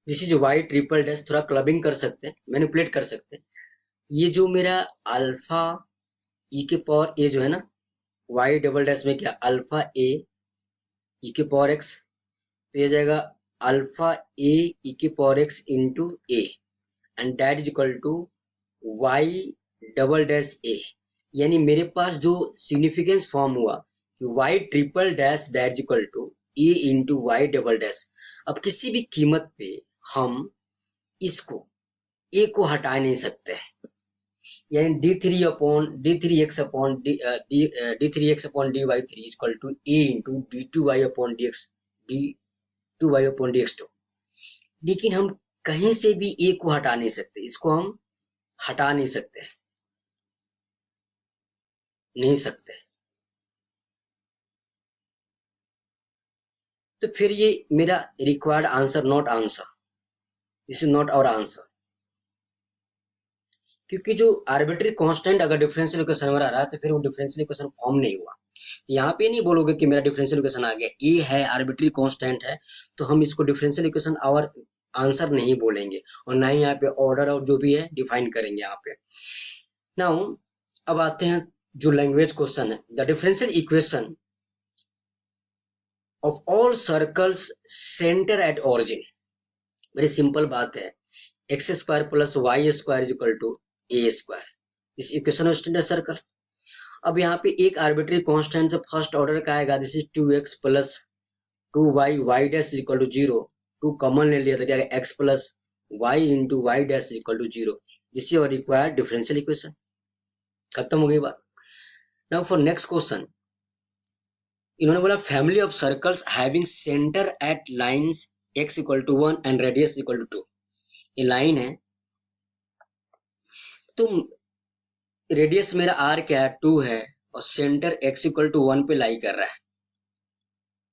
this is y triple dash, थोड़ा क्लबिंग कर सकते हैं, मैनिपुलेट कर सकते हैं। ये जो मेरा अल्फा ई के पावर ए जो है ना, y डबल डैश में क्या, अल्फा ए ई के पावर एक्स, तो ये जाएगा अल्फा ए ई के power x into a and that is equal to y double dash a. यानी मेरे पास जो सिग्निफिकेंस फॉर्म हुआ कि y triple dash that is equal to a into y double dash. अब किसी भी कीमत पे हम इसको ए को हटा नहीं सकते, यानी d3x upon dy3 equal to a into d2y upon dx, लेकिन हम कहीं से भी ए को हटा नहीं सकते, इसको हम हटा नहीं सकते। तो फिर ये मेरा required answer not answer, this is not our answer. क्योंकि जो आर्बिट्री कांस्टेंट अगर डिफरेंशियल इक्वेशन में आ रहा है तो फिर वो डिफरेंशियल इक्वेशन फॉर्म नहीं हुआ। यहाँ पे नहीं बोलोगे कि मेरा डिफरेंशियल इक्वेशन आ गया, ए है आर्बिट्री कांस्टेंट है तो हम इसको डिफरेंशियल इक्वेशन और आंसर नहीं बोलेंगे, और ना ही यहाँ पे ऑर्डर और जो भी है डिफाइन करेंगे यहाँ पे। नाउ अब आते हैं जो लैंग्वेज क्वेश्चन है, the differential equation of all circles centre at origin. Very simple बात है, x square plus Y square is equal to a square, is equation of standard circle. अब यहाँ पे एक आर्बिट्री कांस्टेंट जो फर्स्ट ऑर्डर का आएगा, this is 2x plus 2y y dash is equal to 0, 2 common ले लिया तो क्या x plus Y into y dash is equal to 0, this is required differential equation. खत्म हो गई बात। नाउ फॉर नेक्स्ट क्वेश्चन, इन्होंने बोला family of circles having centre at lines x equal to 1 and radius equal to 2। ये line है तो radius मेरा r क्या है 2 है और सेंटर x इक्वल टू 1 पे लाई कर रहा है।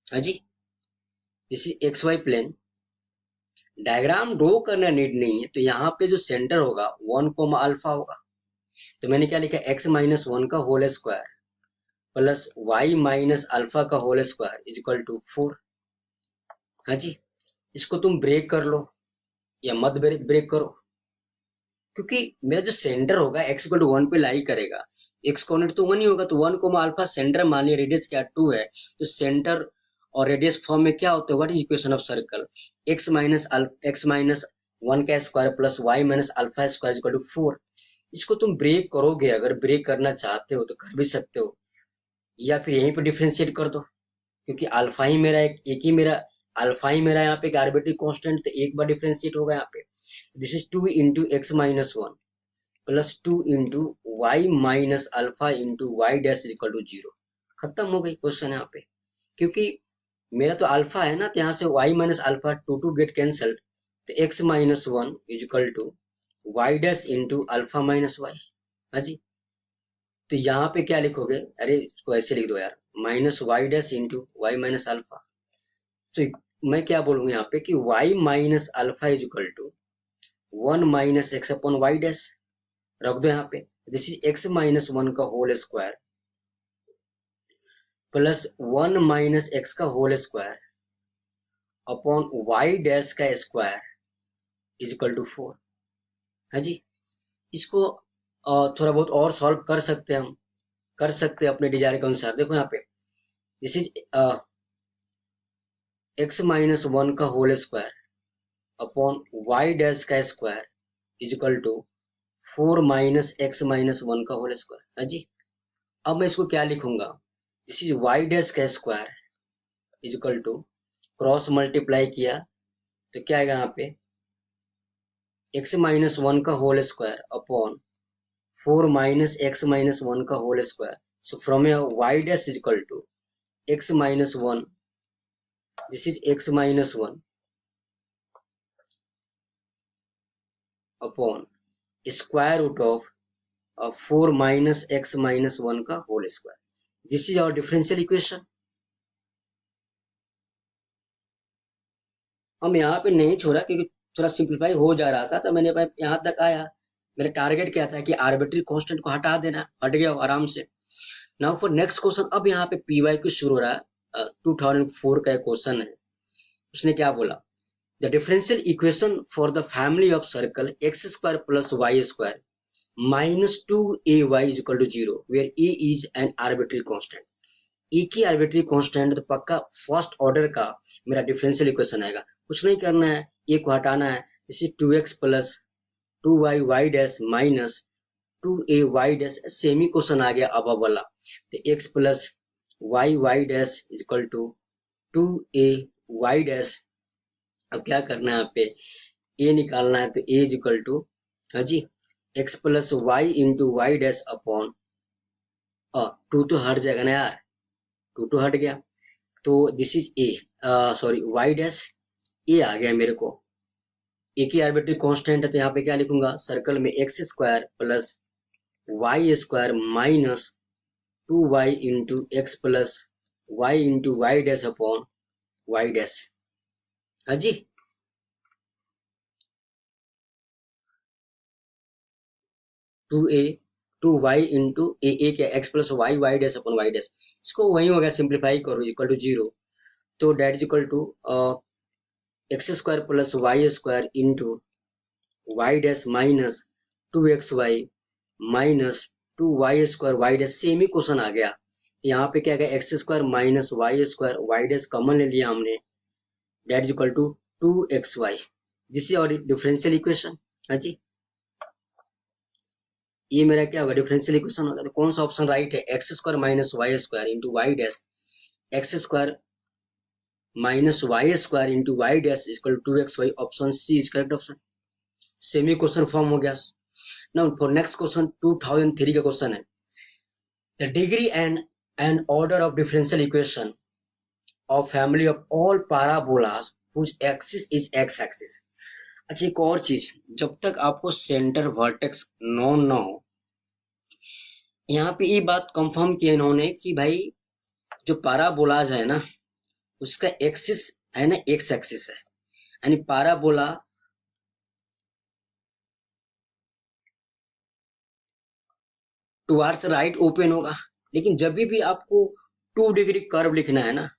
हाँ जी, this is x y plane. Diagram draw करना नीड नहीं है, तो यहाँ पे जो सेंटर होगा 1 कोमा अल्फा होगा, तो मैंने क्या लिखा x माइनस 1 का whole square plus y minus alpha का whole square is equal to 4। हाँ जी, इसको तुम ब्रेक कर लो या मत ब्रेक करो, क्योंकि मेरा जो सेंटर होगा x इक्वल टू 1 पे लाई करेगा, x कोऑर्डिनेट तो 1 ही होगा, तो 1 कोमा अल्फा सेंटर मान लिया, रेडियस क्या 2 है, तो सेंटर और रेडियस फॉर्म में क्या होता है, what is equation of circle, x minus 1 का square plus y minus alpha square equal to 4। इसको तुम ब्रेक करोगे, अगर ब्रेक करना चाहते हो तो कर भी सकते हो, या फिर यहीं पे डिफरेंशिएट कर दो, क्योंकि अल्फा ही मेरा एक ही मेरा अल्फा ही मेरा यहाँ पे एक आर्बिट्री कांस्टेंट, तो एक बार डिफरेंशिएट होगा यहाँ पे, this is 2 into x minus 1 plus 2 into y minus alpha into y dash equal to 0। खत्म हो गई क्वेश्चन यहाँ पे, क्योंकि मेरा तो अल्फा है ना, तो यहाँ से y minus alpha to get cancel, तो x minus 1 is equal to y dash into alpha minus y. हाँ जी, तो यहाँ पे क्या लिखोगे, अरे इसको ऐसे लिख दो यार, minus y dash into y minus alpha. तो मैं क्या बोलूंगा यहाँ पे कि y minus alpha is equal to 1 minus x upon y dash, रख दो यहाँ पे, दिस इज x माइनस 1 का whole square plus 1 minus x का whole square upon y dash का स्क्वायर इज इक्वल टू 4। है जी, इसको थोड़ा बहुत और सॉल्व कर सकते हैं हम, कर सकते हैं अपने डिजायर के अनुसार। देखो यहाँ पे दिस इज एक्स माइनस 1 का whole square upon y dash का square is equal to 4 minus x minus 1 का होल स्क्वायर। है जी, अब मैं इसको क्या लिखूंगा, दिस इज वाई डैश का square is equal to, cross multiply किया तो क्या आएगा यहाँ पे, एक्स माइनस 1 का whole square upon 4 minus x minus 1 का whole square. So from y dash is equal to x minus 1, this is x minus 1 upon square root of 4 minus x minus 1 का whole square, this is our differential equation. हम यहाँ पे नहीं छोड़ा क्योंकि थोड़ा simplify हो जा रहा था, तो मैंने यहाँ तक आया। मेरा टारगेट क्या था कि आर्बिट्री कांस्टेंट को हटा देना, हट गया आराम से। नाउ फॉर नेक्स्ट क्वेश्चन, अब यहाँ पे पीवाई क्यू शुरू हो रहा है, 2004 का क्वेश्चन है। उसने क्या बोला, the differential equation for the family of circle x square plus Y square minus 2ay is equal to 0 where a is an arbitrary constant. एक ही आर्बिट्री कांस्टेंट तो पक्का फर्स्ट ऑर्डर का मेरा डिफरेंशियल इक्वेशन आएगा। कुछ नहीं करना है, ए को हटाना है, इसी 2x plus 2y y dash minus 2a y dash, semi question आ गया अब वाला, तो x plus Y Y dash is equal to 2a y dash. अब क्या करना है यहाँ पे, a निकालना है, तो a इज इक्वल टू, हाँ जी, x plus Y into y dash upon 2 तो हट जाएगा ना यार, 2 तो हट गया, तो this is a, sorry y dash, a आ गया मेरे को। एक ही आर्बिट्री कांस्टेंट है तो यहाँ पे क्या लिखूंगा, सर्कल में x square plus Y square minus 2y into x plus Y into y dash upon y dash. हाँ जी, टू वाई इंटू ए क्या x plus Y Y dash upon y dash, इसको वही हो गया सिंप्लीफाई करो equal to zero, तो that is equal to x square plus Y square into y dash minus two x y minus two y square y dash, same he question आ गया। यहाँ पे क्या गया x square minus y square y dash common ले लिया हमने, that is equal to two x y, this is our differential equation. हाँ जी, ये मेरा क्या होगा डिफरेंशियल इक्वेशन होगा। तो कौन सा ऑप्शन राइट है, x square minus y square into y dash, x square minus y square into y dash equal to x y, option C is correct option. Semi question form हो गया। Now for next question 2003 का question है, the degree and order of differential equation of family of all parabolas whose axis is x axis। अच्छा एक और चीज, जब तक आपको सेंटर वर्टेक्स नोन ना हो, यहाँ पे ये बात कंफर्म किया इन्होंने कि भाई जो पाराबोलाज है ना उसका एक्सिस है ना एक्स एक्सिस है, यानी पाराबोला टुवार्ड्स राइट ओपन होगा। लेकिन जब भी आपको 2 डिग्री कर्व लिखना है ना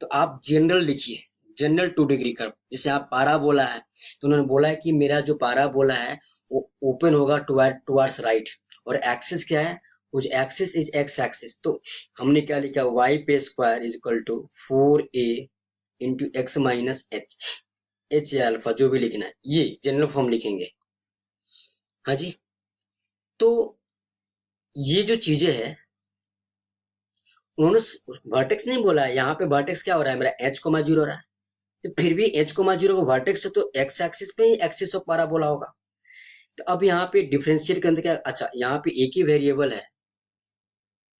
तो आप जनरल लिखिए, जनरल 2 डिग्री कर्व। जैसे आप पाराबोला है तो उन्होंने बोला है कि मेरा जो पाराबोला है वो ओपन होगा टुवार्ड्स राइट, और एक्सिस क्या है, उस एक्सिस इज एक्स एक्सिस। तो हमने क्या लिखा, वाई पे square is equal to 4a into x minus h, h या अल्फा जो भी लिखना है, ये जनरल फॉर्म लिखेंगे। हाँ जी, तो ये जो चीजें है उन्होंने वर्टेक्स नहीं बोला है, यहाँ पे वर्टेक्स क्या हो रहा है मेरा एच कोमा जीरो हो रहा है, तो फिर भी एच कोमा जीरो को वर्टेक्स है तो एक्स एक्सिस पे ही एक्सिस ऑफ पाराबोला होगा। तो अब यहाँ पे डिफरेंशिएट करने क्या, अच्छा यहाँ पे एक ही वेरिएबल है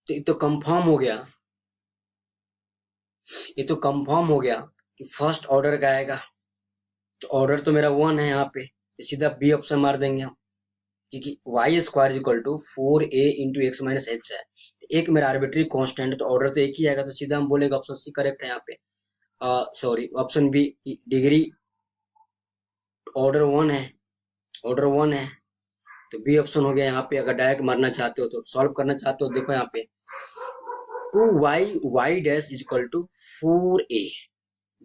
तो ये तो कंफर्म हो गया, ये तो कंफर्म हो गया कि फर्स्ट ऑर्डर का आएगा। तो ऑर्डर तो मेरा 1 है यहाँ पे, तो सीधा बी ऑप्शन मार देंगे हम, क्योंकि y square equal to 4a into x minus h है, तो एक मेरा आर्बिट्री कांस्टेंट है तो ऑर्डर तो एक ही आएगा, तो सीधा हम बोलेंगे ऑप्शन सी करेक्ट है यहाँ पे। Sorry option B, degree order 1 है, ऑर्डर 1 है तो बी ऑप्शन हो गया यहाँ पे। अगर डायरेक्ट मारना चाहते हो तो सॉल्व करना चाहते हो, देखो यहाँ पे 2y dash is equal to 4a,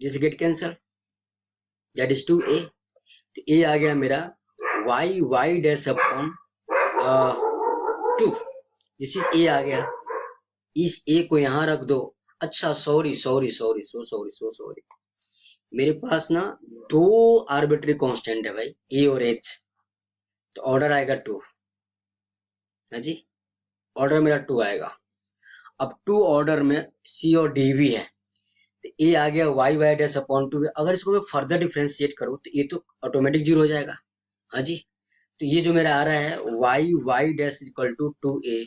this get cancel, that is 2a। तो a आ गया मेरा y dash upon 2, this is a आ गया। इस a को यहाँ रख दो। अच्छा सॉरी मेरे पास ना दो आर्बिट्री कांस्टेंट है भाई, a और h, तो ऑर्डर आएगा 2। हाँ जी, ऑर्डर मेरा 2 आएगा। अब 2 ऑर्डर में c और d भी है, तो a आ गया y डैश अपॉन 2। अगर इसको मैं फर्दर डिफरेंशिएट करूँ तो ये तो ऑटोमेटिक जीरो हो जाएगा। हाँ जी, तो ये जो मेरा आ रहा है y dash equal to 2a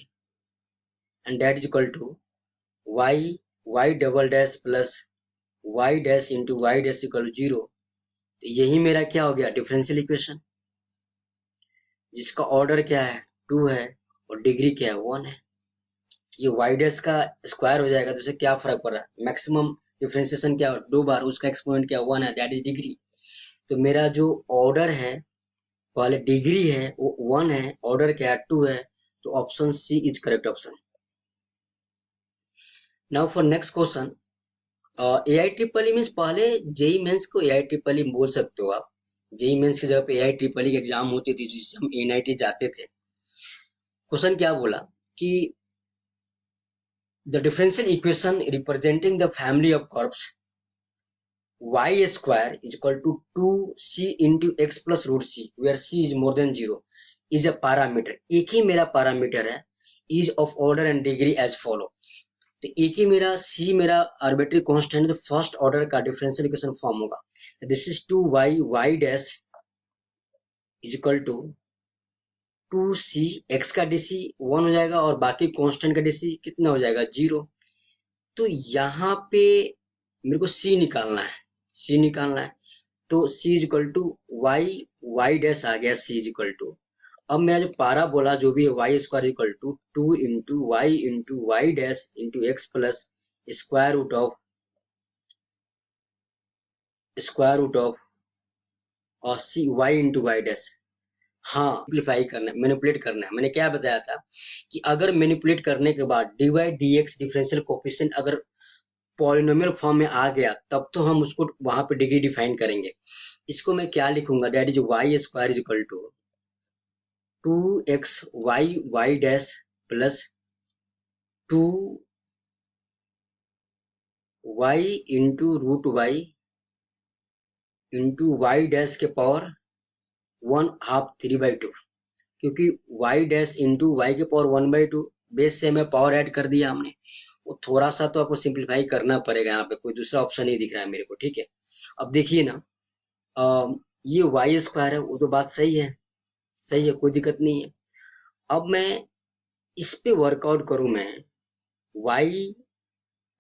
and that is equal to y double dash plus y dash into y dash equal to 0। तो यही मेरा क्या हो गया डिफरेंशियल इक्वेशन, जिसका ऑर्डर क्या है 2 है और डिग्री क्या है 1 है। ये वाई डैश का स्क्वायर हो जाएगा तो उसे क्या फर्क पड़ रहा है, मैक्सिमम डिफरेंशिएशन क्या 2 बार, उसका एक्सपोनेंट क्या 1 है, दैट इज डिग्री। तो मेरा जो ऑर्डर है पहले डिग्री है वो 1 है, ऑर्डर क्या है 2 है, तो option C is correct option. Now for next question, A I triple E means, पहले जेई मेंस को ए आई ट्रिपल ई बोल सकते हो आप। जेई मेंस की जगह पे ए आई ट्रिपल ई की एग्जाम होती थी जिससे हम एनआईटी जाते थे। क्वेश्चन क्या बोला कि the differential equation representing the family of curves y square is equal to 2c into x plus root c where c is more than 0 is a parameter। एक ही मेरा parameter है, is of order and degree as follow। तो एक ही मेरा c मेरा arbitrary constant है, तो first order का डिफरेंशियल इक्वेशन फॉर्म होगा, this is 2y dash is equal to 2c, x का dc 1 हो जाएगा और बाकी कांस्टेंट का dc कितना हो जाएगा 0। तो यहाँ पे मेरे को c निकालना है, c निकालना है, तो c is equal to y dash आ गया, c इज इक्वल टू, अब मेरा जो पारा बोला जो भी है y square equal to 2 into y dash into x plus square root of और c y into y dash. हाँ, सिंप्लीफाई करना है, मैनिपुलेट करना है। मैंने क्या बताया था कि अगर मैनिपुलेट करने के बाद dy dx डिफरेंशियल कोफिशिएंट अगर पॉलिनोमियल फॉर्म में आ गया तब तो हम उसको वहां पे डिग्री डिफाइन करेंगे। इसको मैं क्या लिखूंगा, that is y square is equal to 2x y dash plus 2y into root y into y dash के पावर 1/2 3/2, क्योंकि y डैश इंटू वाई के पावर 1/2 बेस से हमें पावर ऐड कर दिया हमने। वो थोड़ा सा तो आपको सिंप्लीफाई करना पड़ेगा, यहाँ पे कोई दूसरा ऑप्शन नहीं दिख रहा है मेरे को, ठीक है। अब देखिए ना, ये वाई स्क्वायर है, वो तो बात सही है, सही है, कोई दिक्कत नहीं है। अब मैं इस पे वर्कआउट करूं, मैं y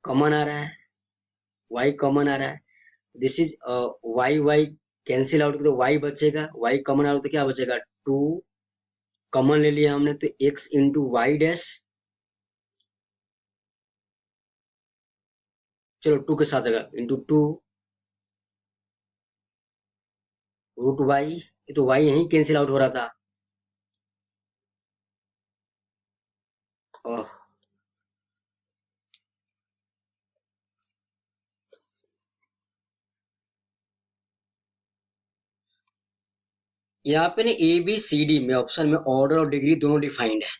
कॉमन आ रहा है, y कॉमन आ रहा है, this is y cancel out तो y बचेगा, y कॉमन आउट तो क्या बचेगा, 2 कॉमन ले लिया हमने तो x इंटू वाई डैश, चलो 2 के साथ रहेगा इंटू 2 रूट वाई, ये तो y यहीं कैंसिल आउट हो रहा था। ओह, यहाँ पे ना ए बी सी डी में ऑप्शन में ऑर्डर और डिग्री दोनों डिफाइंड है।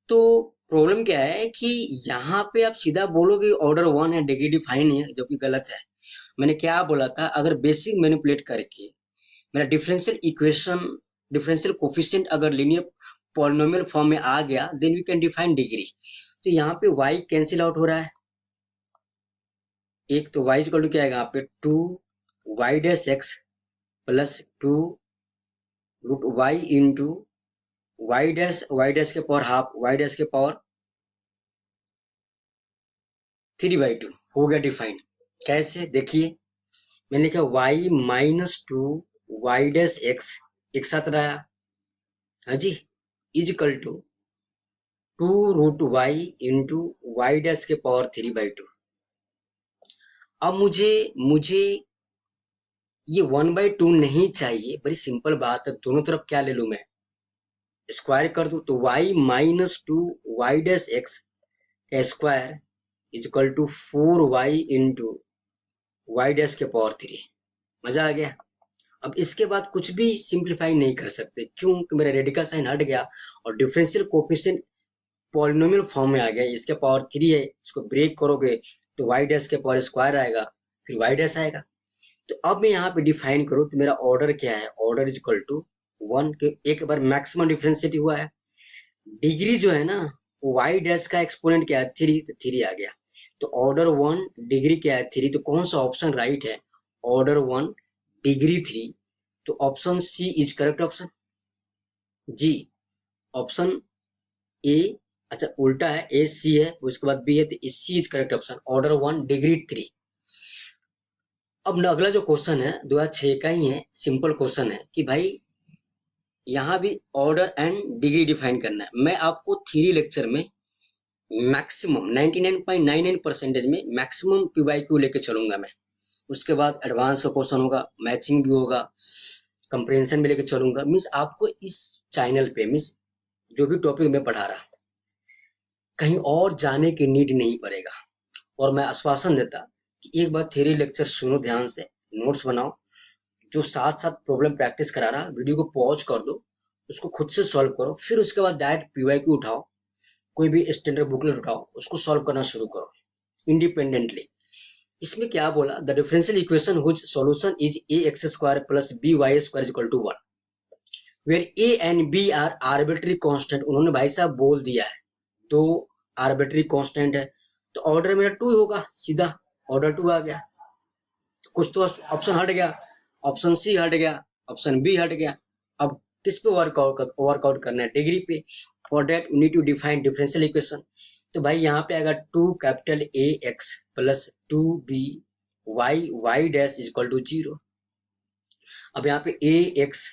तो प्रॉब्लम क्या है कि यहाँ पे आप सीधा बोलोगे ऑर्डर 1 है, डिग्री डिफाइन है, जो कि गलत है। मैंने क्या बोला था, अगर बेसिक मैनिपुलेट करके मेरा डिफरेंशियल इक्वेशन, डिफरेंशियल कोफिशिएंट अगर लीनियर पॉलिनोमियल फॉर्म में आ गया then we can define degree. तो यहाँ पे y कैंसिल आउट हो रहा है, एक तो y इक्वल टू क्या आएगा यहाँ पे 2 y dash x plus 2 root y into y dash के पावर हाफ वाई डैश के पावर 3/2 हो गया डिफाइन। कैसे देखिए, मैंने लिखा y -2 वाई डैश एक्स एक साथ रहा, हाँ जी, is equal to 2 root y into y dash के पावर 3/2। अब मुझे मुझे ये 1/2 नहीं चाहिए, बड़ी सिंपल बात है, दोनों तरफ क्या ले लूं मैं, स्क्वायर कर दूं तो y -2 वाई डैश एक्स का square is equal to 4y into y dash के पावर 3। मजा आ गया। अब इसके बाद कुछ भी सिंप्लीफाई नहीं कर सकते, क्यों कि मेरा रेडिकल साइन हट गया और डिफरेंशियल कोफिशिएंट पॉलिनोमियल फॉर्म में आ गया। इसके पावर 3 है, इसको ब्रेक करोगे तो वाई डैश के पावर स्क्वायर आएगा, फिर वाई डैश आएगा। तो अब मैं यहाँ पे डिफाइन करूँ तो मेरा ऑर्डर क्या है, ऑर्डर इज इक्वल टू 1 के एक बार मैक्सिमम डिफरेंशिएट हुआ है। डिग्री जो है ना, वाई डैश का एक्सपोनेंट क्या है 3, तो 3 आ गया। तो ऑर्डर 1 डिग्री क्या है 3, तो कौन सा ऑप्शन राइट है, ऑर्डर 1 डिग्री 3, तो option C is correct option. जी, ऑप्शन ए, अच्छा उल्टा है, ए सी है उसके बाद बी है, तो c is correct option, order 1 degree 3। अब न अगला जो क्वेश्चन है 2006 का ही है, सिंपल क्वेश्चन है कि भाई यहाँ भी ऑर्डर एंड डिग्री डिफाइन करना है। मैं आपको थ्योरी लेक्चर में मैक्सिमम 99.99% में मैक्सिमम पी बाई क्यू लेके चलूंगा मैं। उसके बाद एडवांस का क्वेश्चन होगा, मैचिंग भी होगा, कंप्रेhension भी लेके चलूंगा। मीन्स आपको इस चैनल पे मीन्स जो भी टॉपिक मैं पढ़ा रहा कहीं और जाने की नीड नहीं पड़ेगा। और मैं आश्वासन देता कि एक बार थ्योरी लेक्चर सुनो ध्यान से, नोट्स बनाओ, जो साथ साथ प्रॉब्लम प्रैक्टिस करा रहा वीडियो को पॉज कर दो, उसको खुद से सॉल्व करो, फिर उसके बाद डायरेक्ट पीवाईक्यू उठाओ, कोई भी स्टैंडर्ड बुकलेट उठाओ, उसको सॉल्व करना शुरू करो इंडिपेंडेंटली। इसमें क्या बोला, the differential equation which solution is a x square plus b y square is equal to 1 where a and b are arbitrary constant. उन्होंने भाई साहब बोल दिया है दो आर्बिट्री कांस्टेंट है, तो ऑर्डर मेरा 2 होगा, सीधा ऑर्डर 2 आ गया। तो कुछ तो ऑप्शन हट गया, ऑप्शन सी हट गया, ऑप्शन बी हट गया। अब किस पे वर्कआउट करना है, डिग्री पे। For that we need to define differential equation. तो भाई यहाँ पे आएगा 2 capital A x plus 2 b y Y dash is equal to 0। अब यहाँ पे a x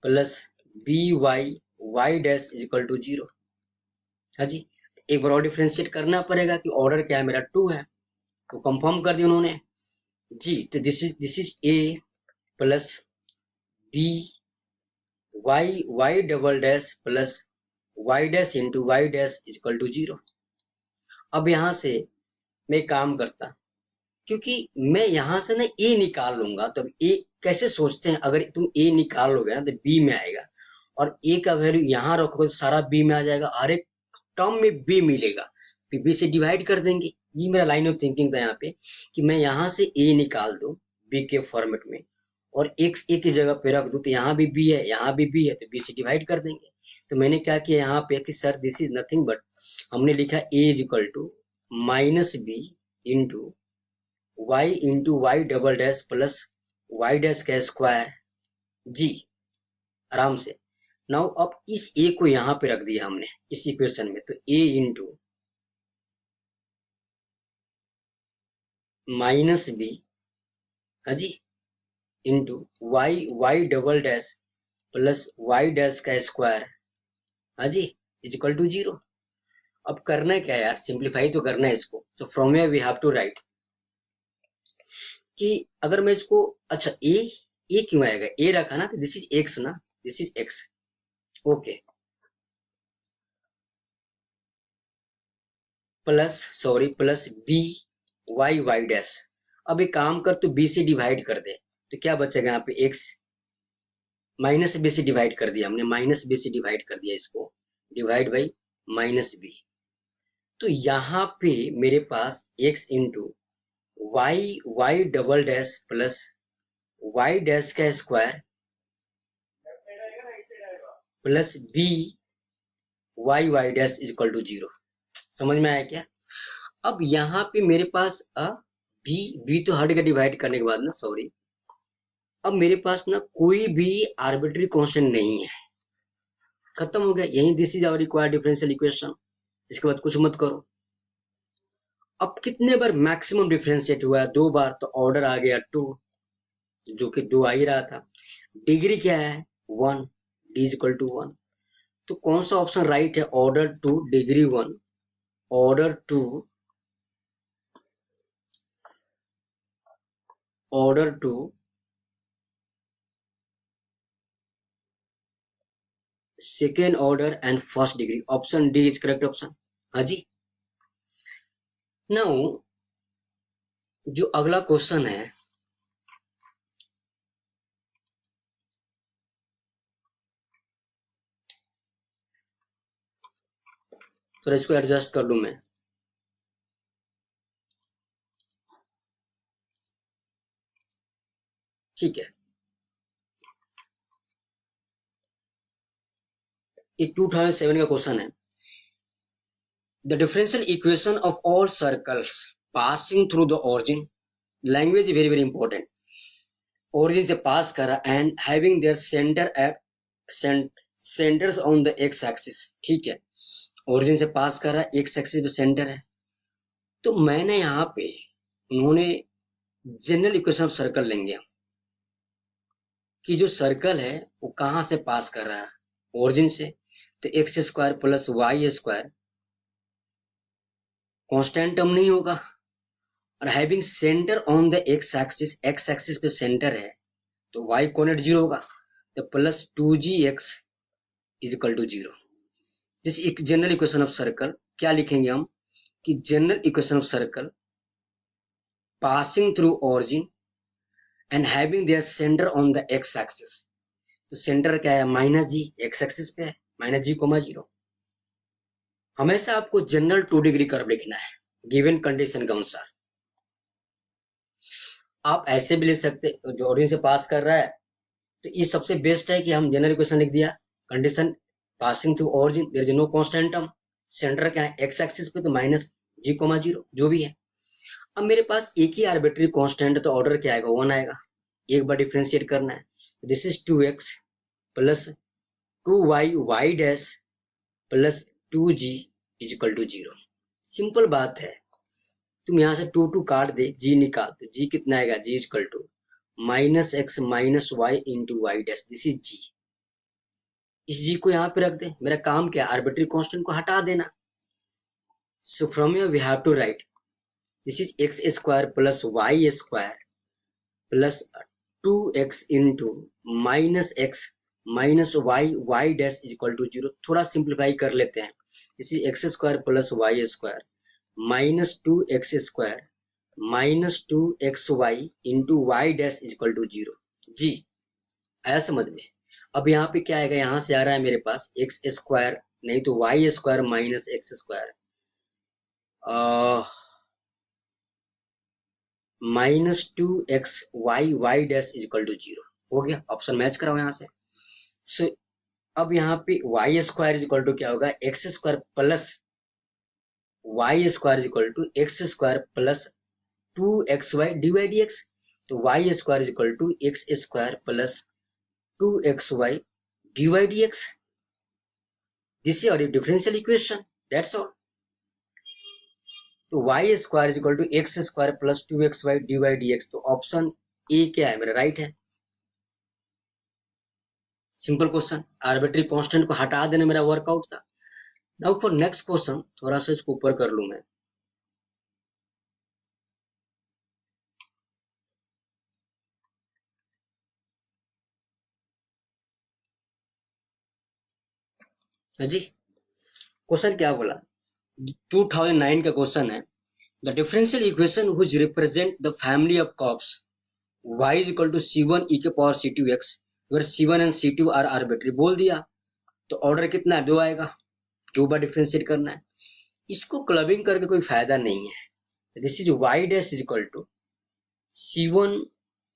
plus b y Y dash is equal to 0। हाँ जी, एक बार और डिफरेंशिएट करना पड़ेगा कि ऑर्डर क्या है, मेरा 2 है, तो कंफर्म कर दिया उन्होंने जी। तो this is a plus b y double dash plus y dash into y dash equal to 0। अब यहां से मैं काम करता, क्योंकि मैं यहां से ना ए निकाल लूंगा, तो ए कैसे सोचते हैं, अगर तुम ए निकाल लोगे ना तो बी में आएगा, और ए का वैल्यू यहाँ रखोगे तो सारा बी में आ जाएगा, हर एक टर्म में बी मिलेगा, फिर बी से डिवाइड कर देंगे। ये मेरा लाइन ऑफ थिंकिंग था यहाँ पे, कि मैं यहाँ से ए निकाल दूं बी के फॉर्मेट में, और एक्स ए की जगह पे रख दूं, तो यहाँ भी बी है, यहाँ भी बी है, तो बी से डिवाइड कर देंगे। तो मैंने क्या किया यहाँ पे कि sir this is nothing but, हमने लिखा a is equal to minus b into y into y double dash plus Y dash का स्क्वायर जी, आराम से। नाउ अब इस ए को यहाँ पे रख दिया हमने इस इक्वेशन में, तो ए इंटू माइनस बी जी into y y double dash plus Y dash का स्क्वायर जी इज इक्वल टू 0। अब करना है क्या यार, सिंप्लीफाई तो करना है इसको। So from here we have to write कि अगर मैं इसको, अच्छा ए क्यों आएगा, ए रखा ना, तो दिस इज एक्स ना, this is x, okay, plus b y Y dash. अब एक काम कर, तो बी से डिवाइड कर दे, तो क्या बचेगा यहाँ पे एक्स, माइनस बी से डिवाइड कर दिया हमने, माइनस बी से डिवाइड कर दिया इसको, डिवाइड बाई माइनस बी। तो यहाँ पे मेरे पास x into y y double dash plus Y dash का square plus b y Y dash is equal to 0। समझ में आया क्या? अब यहाँ पे मेरे पास बी तो हट गया डिवाइड करने के बाद ना, सॉरी, अब मेरे पास ना कोई भी आर्बिट्री कांस्टेंट नहीं है, खत्म हो गया, यही this is our required differential equation. इसके बाद कुछ मत करो। अब कितने बार मैक्सिमम डिफरेंशिएट हुआ है, 2 बार, तो ऑर्डर आ गया 2, जो कि 2 आ ही रहा था। डिग्री क्या है 1, डी इज इक्वल टू 1। तो कौन सा ऑप्शन राइट है, order 2 degree 1, order 2 second order and first degree, option D is correct option. हाँ जी। नाउ जो अगला क्वेश्चन है, तो इसको एडजस्ट कर लूं मैं, ठीक है। ये 2007 का क्वेश्चन है। The differential equation of all circles passing through the origin, language very very important, origin से पास करा and having their centre at centres on the x axis, ठीक है, ओरिजिन से पास करा, एक्स एक्सिस पे सेंटर है। तो मैंने यहाँ पे, उन्होंने जनरल इक्वेशन ऑफ सर्कल लेंगे हम, कि जो सर्कल है वो कहां से पास कर रहा है, ओरिजिन से, तो x square plus Y square constant term नहीं होगा, और having centre on the x axis पे सेंटर है, तो वाई कोऑर्डिनेट 0 होगा, तो plus 2gx is equal to 0। जिस एक जनरल इक्वेशन ऑफ सर्कल क्या लिखेंगे हम, कि general equation of circle passing through origin and having their centre on the x axis, तो सेंटर क्या है माइनस जी, एक्स एक्सिस पे है, माइनस जी कोमा 0। हमेशा आपको जनरल 2 डिग्री कर्व लिखना है गिवन कंडीशन के अनुसार। आप ऐसे भी ले सकते, जो ओरिजिन से पास कर रहा है, तो ये सबसे बेस्ट है कि हम जनरल इक्वेशन लिख दिया, condition passing through origin, there is no constant term, centre क्या है एक्स एक्सिस पे, तो माइनस जी कोमा 0 जो भी है। अब मेरे पास एक ही आर्बिट्री कांस्टेंट है, तो ऑर्डर क्या आएगा 1 आएगा, एक बार डिफरेंशिएट करना है, this is 2x plus 2y y dash plus 2g is equal to 0। Simple बात है, तुम यहां से 2 काट दे, g निकाल, तो g कितना आएगा, g is equal to minus x minus y into y dash, this is g। इस g को यहाँ पे रख दे, मेरा काम क्या है, आर्बिट्री कांस्टेंट को हटा देना। So from here we have to write this is x square plus Y square plus 2x into minus x minus y dash is equal to 0। थोड़ा सिंप्लीफाई कर लेते हैं। इसी x square plus Y square minus 2x² minus 2xy into y dash is equal to 0। जी आया समझ में। अब यहाँ पे क्या आएगा, यहाँ से आ रहा है मेरे पास एक्स स्क्वायर नहीं तो y square minus x square minus 2xy dash is equal to 0। हो गया, ऑप्शन मैच कराओ यहाँ से। सो अब यहाँ पे y square is equal to क्या होगा, x square plus Y square is equal to x square plus 2xy dy dx। तो y square is equal to x square plus 2xy dy dx। This is our differential equation, that's all. तो y square is equal to x square plus 2xy dy dx। तो option a क्या है मेरा, right है। Simple question, arbitrary constant को हटा देना मेरा वर्कआउट था। नाउ फॉर नेक्स्ट क्वेश्चन, थोड़ा सा इसको ऊपर कर लूं मैं। जी क्वेश्चन क्या बोला, 2009 का क्वेश्चन है। The differential equation which represent the family of curves y is equal to c1 e के power c2x where c1 and c2 are arbitrary बोल दिया। तो ऑर्डर कितना है, 2 आएगा। 2 बार डिफरेंशिएट करना है। इसको क्लबिंग करके कोई फायदा नहीं है। This is y dash is equal to c1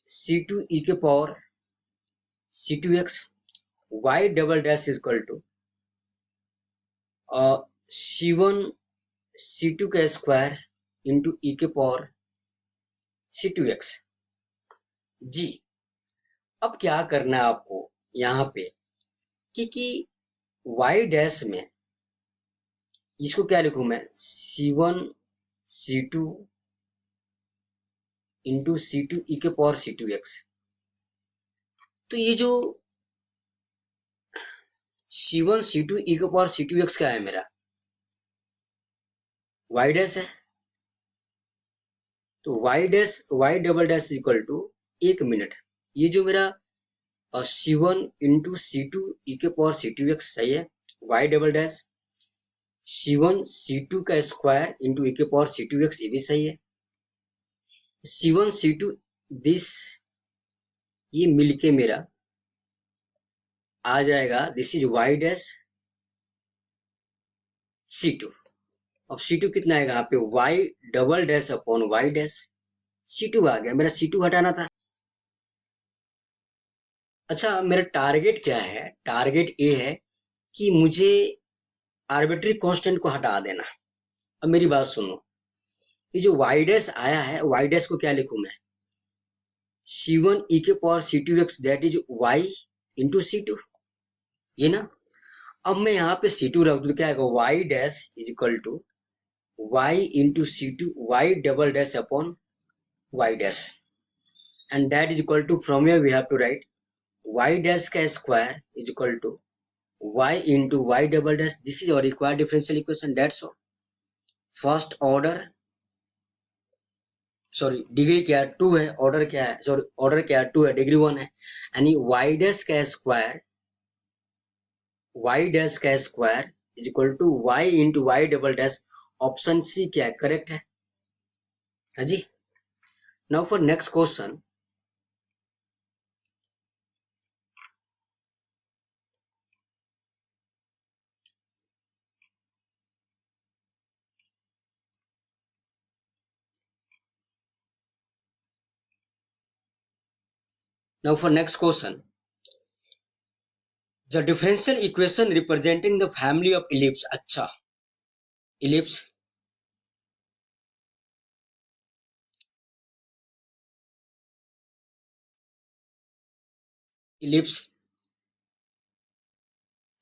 c2 e के power c2x y double dash is equal to c1 c2 का स्क्वायर इंटू e के पावर c2x। जी अब क्या करना है आपको यहाँ पे कि y डैश में इसको क्या लिखूं मैं, c1 c2 into c2 e के पावर c2x। तो ये जो c1 c2 e के पावर c2x क्या है मेरा, y डैश है। तो y dash y double dash equal to 1 minute, ये जो मेरा c1 इंटू c2 e के पावर c2x सही है। y double dash c1 c2 का स्क्वायर इंटू e के पावर c2x ये भी सही है। c1 c2 दिस ये मिलके मेरा आ जाएगा, this is y dash c2। अब c2 कितना आएगा यहाँ पे, y double dash upon y dash. c2 आ गया, मेरा c2 हटाना था। अच्छा मेरा टारगेट क्या है, टारगेट ये है कि मुझे आर्बिट्री कांस्टेंट को हटा देना। अब मेरी बात सुनो, ये जो y डैश आया है, y डैश को क्या लिखूं मैं, c1 e के power c2x that is y into c2, ये ना। अब मैं यहाँ पे c2 रख दूं, क्या आएगा, y dash is equal to y into c2 y double dash upon y dash and that is equal to, from here we have to write y dash का square is equal to y into y double dash. This is our required differential equation, that's all. First order sorry degree क्या है, 2 है। Order क्या है, sorry order क्या है, 2 है, degree 1 है। यानी y डैश का square is equal to y into y double dash. Option c क्या है, करेक्ट है। हाँ जी। Now for next question, now for next question, the differential equation representing the family of ellipse। अच्छा ellipse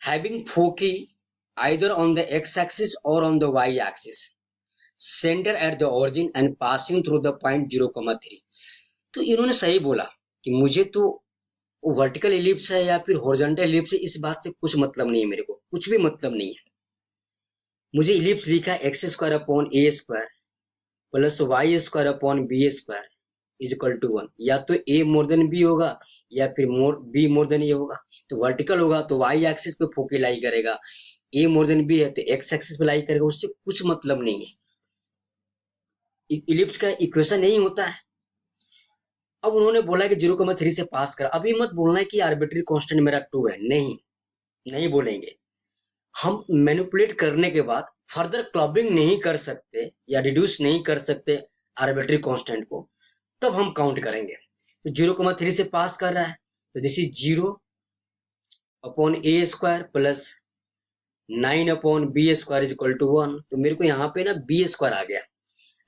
having foci either on the x-axis or on the y-axis, center at the origin and passing through the point 0,3। तो इन्होंने सही बोला कि मुझे तो vertical ellipse है या फिर हॉरिजॉन्टल इलिप्स है, इस बात से कुछ मतलब नहीं है, मेरे को कुछ भी मतलब नहीं है। मुझे इलिप्स लिखा है x square upon a square plus Y square upon b square is equal to 1। या तो ए मोर देन बी होगा या फिर बी मोर देन ए होगा। तो वर्टिकल होगा तो वाई एक्सिस पे फोकल लाई करेगा, ए मोर देन बी है तो एक्स एक्सिस पे लाई करेगा, उससे कुछ मतलब नहीं है। इलिप्स का इक्वेशन यही होता है। अब उन्होंने बोला कि 0,3 से पास कर, अभी मत बोलना है कि आर्बिट्री कांस्टेंट मेरा 2 है, नहीं नहीं बोलेंगे। हम मैनिपुलेट करने के बाद फर्दर क्लबिंग नहीं कर सकते या रिड्यूस नहीं कर सकते आर्बिट्री कांस्टेंट को, तब हम काउंट करेंगे। तो 0,3 से पास कर रहा है तो this is 0 upon a square plus 9 upon b square is equal to 1। तो मेरे को यहाँ पे ना बी स्क्वायर आ गया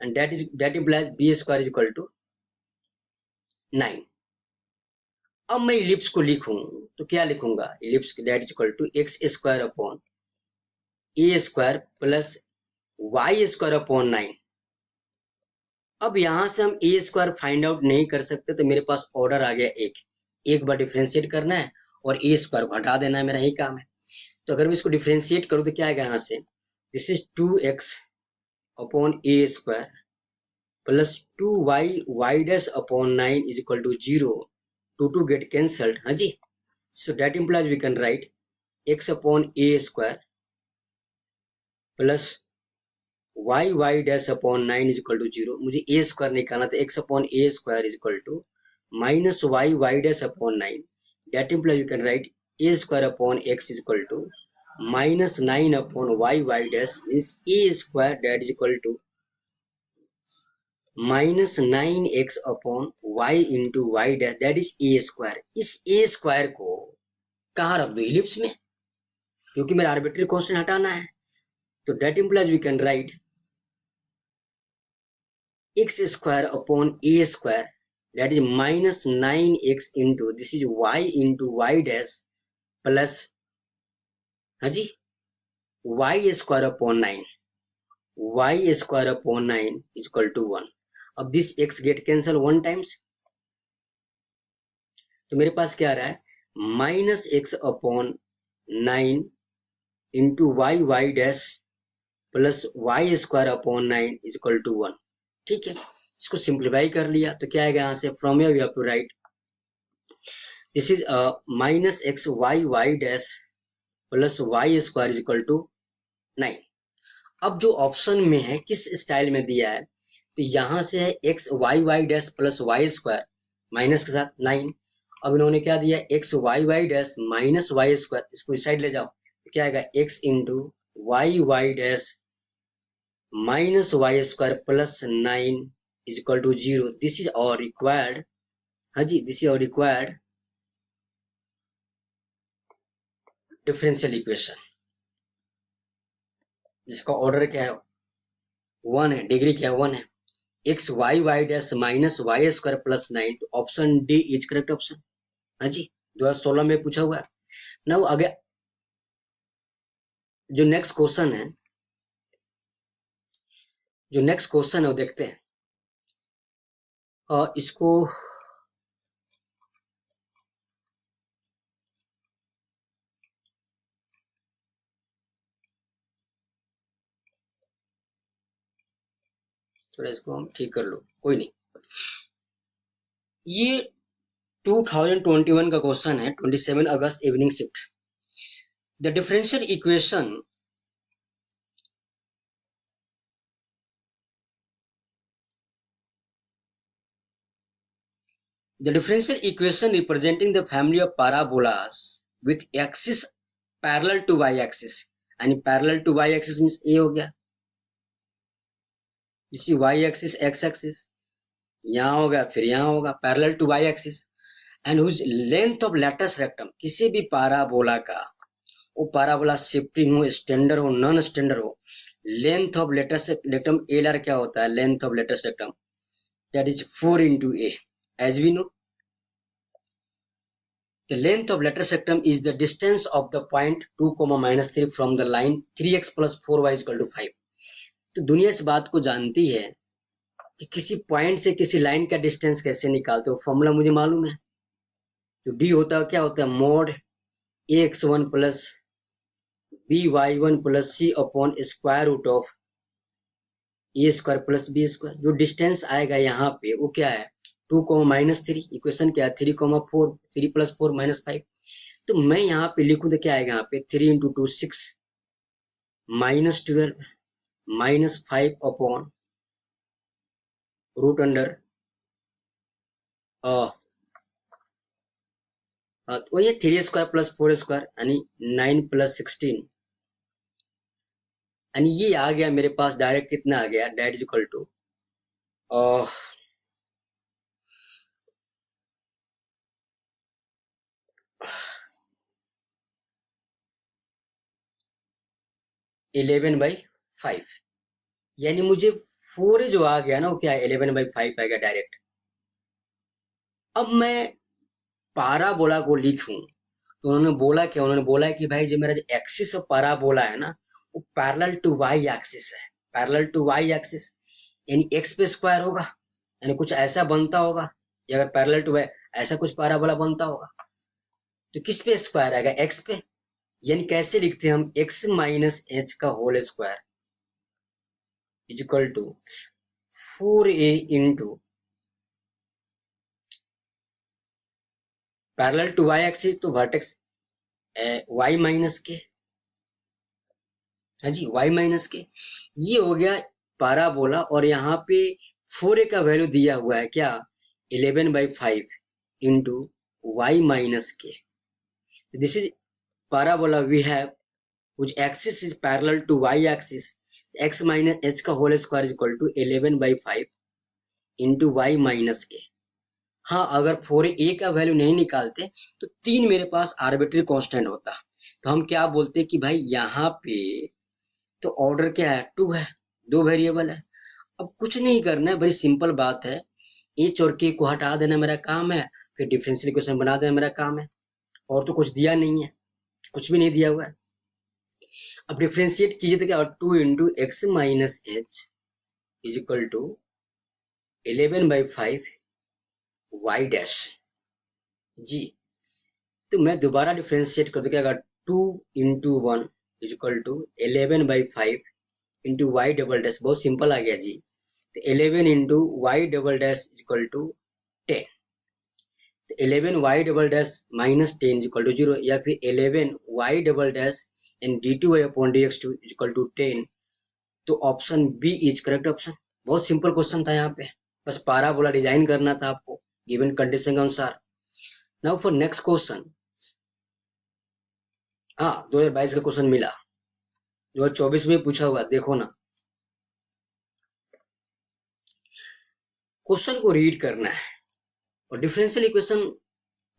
and that implies b square is equal to 9। अब मैं इलिप्स को लिखूं तो क्या लिखूंगा, ellipse that is equal to x square upon a square plus Y square upon 9। अब यहां से हम ए स्क्वायर फाइंड आउट नहीं कर सकते तो मेरे पास ऑर्डर आ गया एक बार डिफ्रेंशिएट करना है और ए स्क्वायर को हटा देना है, मेरा यही काम है। तो अगर मैं इसको डिफ्रेंशिएट करूं तो क्या आएगा यहाँ से, this is 2x upon a square plus 2y dash upon 9 is equal to 0। 2 get cancelled, हाँ जी। So that implies we can write x upon a square plus y dash upon 9 is equal to 0। मुझे a square निकालना था, x upon a square is equal to minus y dash upon 9। That implies we can write a square upon x is equal to minus 9 upon y dash means a square that is equal to minus 9x upon y into y dash that is a square. इस a square को कहाँ रख दो, ellipse में, क्योंकि मेरा arbitrary constant हटाना है। तो that implies we can write x square upon a square that is minus 9x into this is y into y dash plus, हाँ जी, y square upon 9, y square upon 9 is equal to 1। अब this x get cancel 1 times, तो मेरे पास क्या आ रहा है, minus x upon 9 into y dash plus y square upon 9 is equal to 1। ठीक है, इसको सिंप्लीफाई कर लिया तो क्या आएगा यहाँ से, from here we have to write this is minus x y dash plus Y square is equal to 9। अब जो ऑप्शन में है किस स्टाइल में दिया है, तो यहाँ से है x y dash plus Y square minus के साथ 9। अब इन्होंने क्या दिया, x y dash minus y square, इसको इस साइड ले जाओ तो क्या आएगा, x into y dash minus y square plus 9 is equal to 0। This is our required, हाँ जी, this is our required differential equation, जिसका ऑर्डर क्या है, 1 है, डिग्री क्या है, 1 है। X y dash minus y square plus 9, तो option D is correct option, हाँ जी, 2016 में पूछा हुआ है। नाउ आगे जो नेक्स्ट क्वेश्चन है, वो देखते हैं। और इसको थोड़ा इसको हम ठीक कर लो, कोई नहीं। ये 2021 का क्वेश्चन है, 27 अगस्त evening shift. The differential equation representing the family of parabolas with axis parallel to y axis, यानी parallel to y axis means a हो गया, इसी y axis x axis यहाँ होगा, फिर यहाँ होगा, parallel to y axis and whose length of latus rectum, किसी भी पाराबोला का, वो पाराबोला शिफ्टिंग हो, स्टैंडर्ड हो, नॉन स्टैंडर्ड हो, length of latus rectum LR क्या होता है, length of latus rectum that is 4 into a, as we know. The length of lateral rectum is the distance of the point 2, -3 from the line 3x plus 4y is equal to 5. तो दुनिया इस बात को जानती है कि किसी point से किसी लाइन का डिस्टेंस कैसे निकालते हो, फॉर्मूला मुझे मालूम है। जो डी होता है क्या होता है, mod ax1 plus by1 plus c upon square root of a square plus b square. जो डिस्टेंस आएगा यहाँ पे वो क्या है, 2, -3, इक्वेशन क्या है, 3, 4, 3 + 4 -5। तो मैं यहाँ पे लिखूं तो क्या आएगा, यहाँ पे 3 into two 6 -12 -5 upon root under तो ये 3 स्क्वायर प्लस 4 स्क्वायर यानी 9 प्लस 16 यानी ये आ गया मेरे पास डायरेक्ट कितना आ गया, डेट इज इक्वल टू 11/5, यानी मुझे 4 जो आ गया ना वो क्या है 11/5 आ गया डायरेक्ट। अब मैं पाराबोला को लिखूं तो उन्होंने बोला क्या, उन्होंने बोला है कि भाई जो मेरा जो एक्सिस ऑफ पाराबोला है ना वो पैरेलल टू वाई एक्सिस है, पैरेलल टू वाई एक्सिस यानी एक्स पे स्क्वायर होगा, यानी कुछ ऐसा बनता होगा। ये अगर पैरेलल टू वाई ऐसा कुछ पाराबोला बनता होगा तो किस पे स्क्वायर आएगा, एक्स पे। यानी कैसे लिखते हैं हम, एक्स माइनस एच का whole square is equal to 4a into parallel to y axis तो वर्टेक्स वाई माइनस के, हाँ जी वाई माइनस के, ये हो गया पाराबोला। और यहाँ पे 4a का वैल्यू दिया हुआ है क्या 11/5 इंटू वाई माइनस के। This is parabola we have whose axis is parallel to y axis, x minus h का whole square is equal to 11/5 into y minus k। हाँ अगर 4a का वैल्यू नहीं निकालते तो 3 मेरे पास आर्बिट्री कांस्टेंट होता, तो हम क्या बोलते कि भाई यहाँ पे तो ऑर्डर क्या है 2 है, 2 वेरिएबल है। अब कुछ नहीं करना है, बड़ी सिंपल बात है, h और k को हटा देना मेरा काम है, फिर डिफरेंशियल इक्वेशन बना देना मेरा काम है। और तो कुछ दिया नहीं है, कुछ भी नहीं दिया हुआ है। अब डिफ्रेंशिएट कीजिए तो क्या 2 into x minus h is equal to 11/5 y dash जी। तो मैं दोबारा डिफ्रेंशिएट कर दूं, क्या 2 into 1 is equal to 11/5 into y double dash, बहुत सिंपल आ गया जी। तो 11 into y double dash is equal to 10, तो 11 y double dash minus 10 is equal to 0, या फिर 11 y double dash and d2y upon dx2 is equal to 10। तो option B is correct option. बहुत सिंपल क्वेश्चन था, यहाँ पे बस parabola design करना था आपको गिवन कंडीशन के अनुसार। नाउ फॉर नेक्स्ट क्वेश्चन, हाँ 2022 का क्वेश्चन मिला, 2024 में पूछा हुआ, देखो ना क्वेश्चन को रीड करना है और डिफरेंशियल इक्वेशन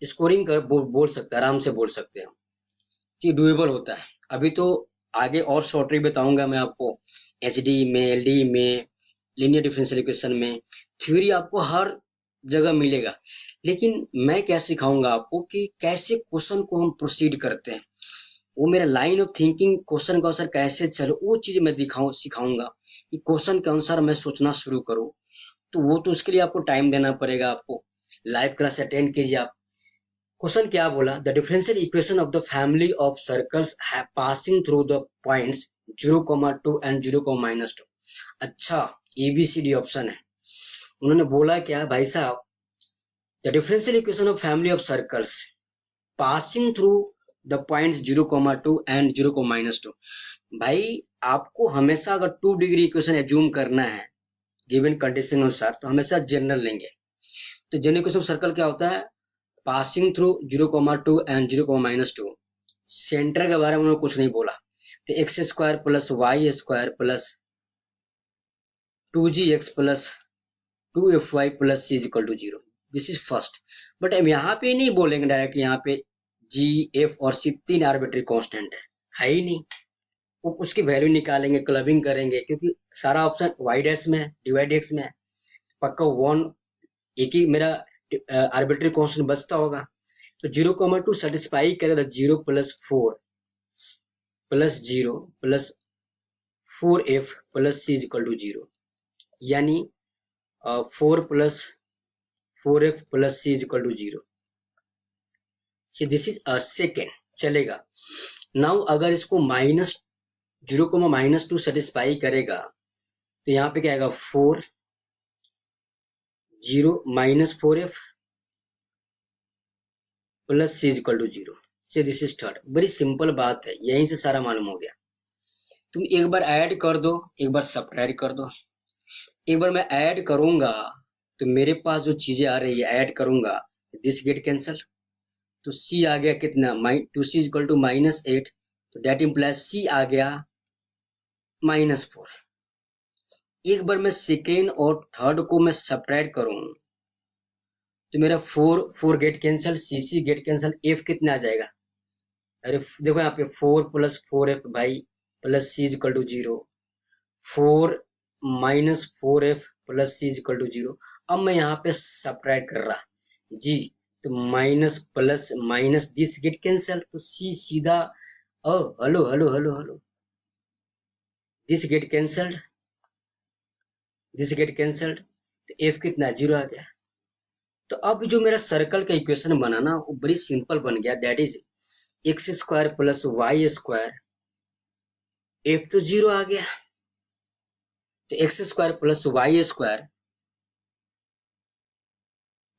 स्कोरिंग कर बोल सकते हैं, आराम से बोल सकते हैं कि डुएबल होता है। अभी तो आगे और शॉर्ट ट्रिक बताऊंगा मैं आपको, एचडी में, एलडी में, लीनियर डिफरेंशियल इक्वेशन में, थ्योरी आपको हर जगह मिलेगा। लेकिन मैं क्या सिखाऊंगा आपको कि कैसे क्वेश्चन को हम प्रोसीड करते हैं, वो मेरा लाइन ऑफ थिंकिंग क्वेश्चन के अनुसार कैसे चलो, वो चीज मैं सिखाऊंगा कि क्वेश्चन के अनुसार मैं सोचना शुरू करूँ। तो वो तो उसके लिए आपको टाइम देना पड़ेगा, आपको लाइव क्लास अटेंड कीजिए आप। क्वेश्चन क्या बोला, the differential equation of the family of circles passing through the points 0,2 and 0,-2। अच्छा ABCD ऑप्शन है। उन्होंने बोला क्या भाई साहब, the differential equation of family of circles passing through the points 0,2 and 0,-2। भाई आपको हमेशा अगर 2 डिग्री इक्वेशन एज्यूम करना है गिवन कंडीशन अनुसार तो हमेशा जनरल लेंगे। तो जनरल इक्वेशन ऑफ सर्कल क्या होता है, पासिंग थ्रू 0,2 एंड 0,-2। सेंटर के बारे में उन्होंने कुछ नहीं बोला, तो x square plus Y square plus 2gx plus 2fy plus c is equal to 0। This is first. But हम यहाँ पे नहीं बोलेंगे डायरेक्ट, यहाँ पे g, f और c 3 आर्बिट्री कांस्टेंट है ही नहीं, वो उसकी वैल्यू निकालेंगे, क्लबिंग करेंगे, क्योंकि सारा ऑप्शन वाई डैश में है, डिवाइड एक्स में है, पक्का 1 एक ही मेरा आर्बिट्री कांस्टेंट बचता होगा। तो 0,2 सेटिस्फाई करेगा, 0 plus 4 plus 0 plus 4f plus c is equal to 0, यानी 4 plus 4f plus c is equal to 0। See this is a second, चलेगा। नाउ अगर इसको माइनस 0,-2 सेटिस्फाई करेगा तो यहाँ पे क्या आएगा 4 0 -4f plus c is equal to 0। से दिस इज थर्ड। बड़ी सिंपल बात है, यहीं से सारा मालूम हो गया। तुम एक बार ऐड कर दो, एक बार सब्ट्रैक्ट कर दो। एक बार मैं ऐड करूंगा तो मेरे पास जो चीजें आ रही है ऐड करूंगा, दिस गेट कैंसल, तो सी आ गया कितना, 2c इक्वल टू -8, तो डेट इम्प्लाइज सी आ गया -4। एक बार मैं सेकेंड और थर्ड को मैं सब्ट्रैक्ट करूं तो मेरा 4 गेट कैंसल, सी गेट कैंसल, एफ कितना आ जाएगा, अरे देखो यहाँ पे 4 + 4f भाई plus c equal to 0, 4 - 4f plus c equal to 0। अब मैं यहाँ पे सब्ट्रैक्ट कर रहा जी, तो minus plus minus this get cancel, तो सी सीधा, ओ hello hello hello hello, this get cancelled, this get cancelled, तो एफ कितना 0 आ गया। तो अब जो मेरा सर्कल का इक्वेशन बना ना वो बड़ी सिंपल बन गया, that is x² + y², F तो 0 आ गया, तो x² + y²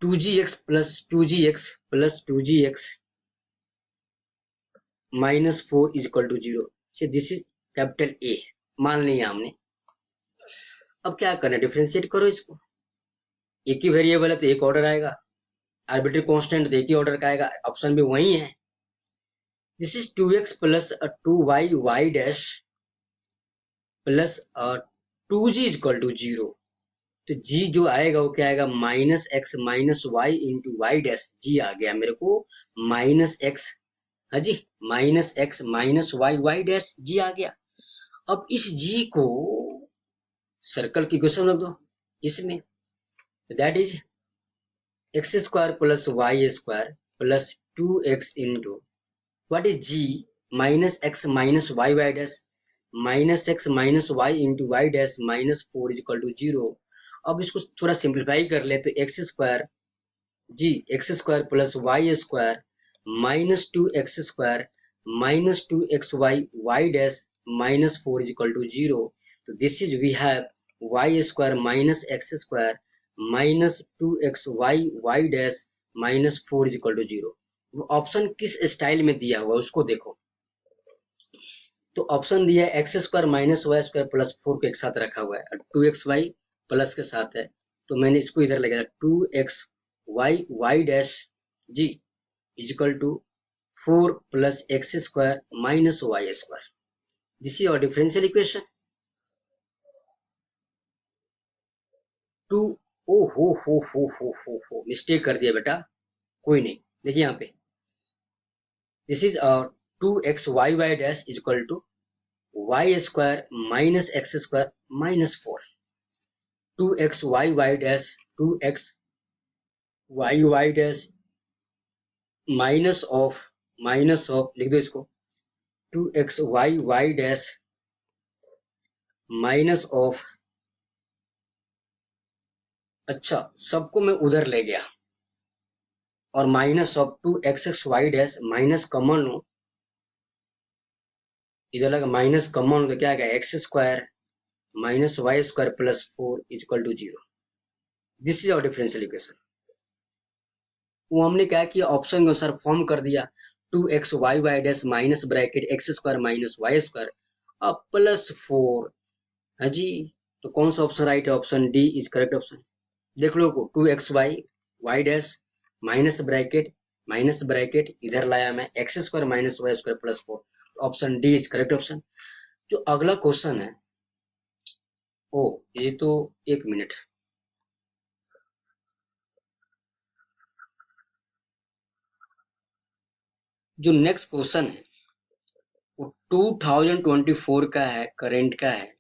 2gx + 2gx + 2gx -4 = 0। so this is capital A मान लिया हमने। अब क्या करना है, डिफरेंशिएट करो इसको, एक ही वेरिएबल है तो एक ऑर्डर आएगा, आर्बिट्री कांस्टेंट तो एक ही ऑर्डर का आएगा, ऑप्शन भी वही है। This is 2x + 2y y dash plus 2g = 0, तो g जो आएगा वो क्या आएगा, -x - y × y dash, g आ गया मेरे को -x, हाँ जी, -x - y y dash, g आ गया। अब इस g को सर्कल की इक्वेशन रख दो इसमें, तो that is x² + y² + 2x * what is g, -x - y y dash, -x - y × y dash -4 = 0। अब इसको थोड़ा सिंप्लीफाई कर ले तो x² जी, x² + y² -2x² -2xy y dash -4 = 0, तो this is we have y² - x² -2xy y dash -4 = 0। ऑप्शन किस style में दिया हुआ उसको देखो, तो ऑप्शन दिया है x² - y² + 4 को एक साथ रखा हुआ है, 2xy प्लस के साथ है, तो मैंने इसको इधर लगाया 2xy y डैश जी equal to 4 + x² - y²। This is our differential equation. टू, ओ हो मिस्टेक कर दिया बेटा, कोई नहीं, देखिए यहाँ पे this is 2xy y dash equal to y² - x² -4, 2xy y dash 2xy y dash minus of लिख दो इसको 2xy y dash minus of, अच्छा सबको मैं उधर ले गया और minus of 2xy dash minus common लो, इधर लगा माइनस कॉमन तो क्या आएगा x² - y² + 4 = 0। This is our differential equation. वो हमने क्या किया, ऑप्शन के अनुसार फॉर्म कर दिया, 2xy y dash minus bracket x² - y² अब +4, हाँ जी, तो कौन सा ऑप्शन राइट है, option D is correct option. देख लो को 2xy y dash minus bracket इधर लाया मैं x² - y² + 4, option D is correct option. जो अगला क्वेश्चन है, ओ ये तो एक मिनट, जो नेक्स्ट क्वेश्चन है वो 2024 का है, करेंट का है,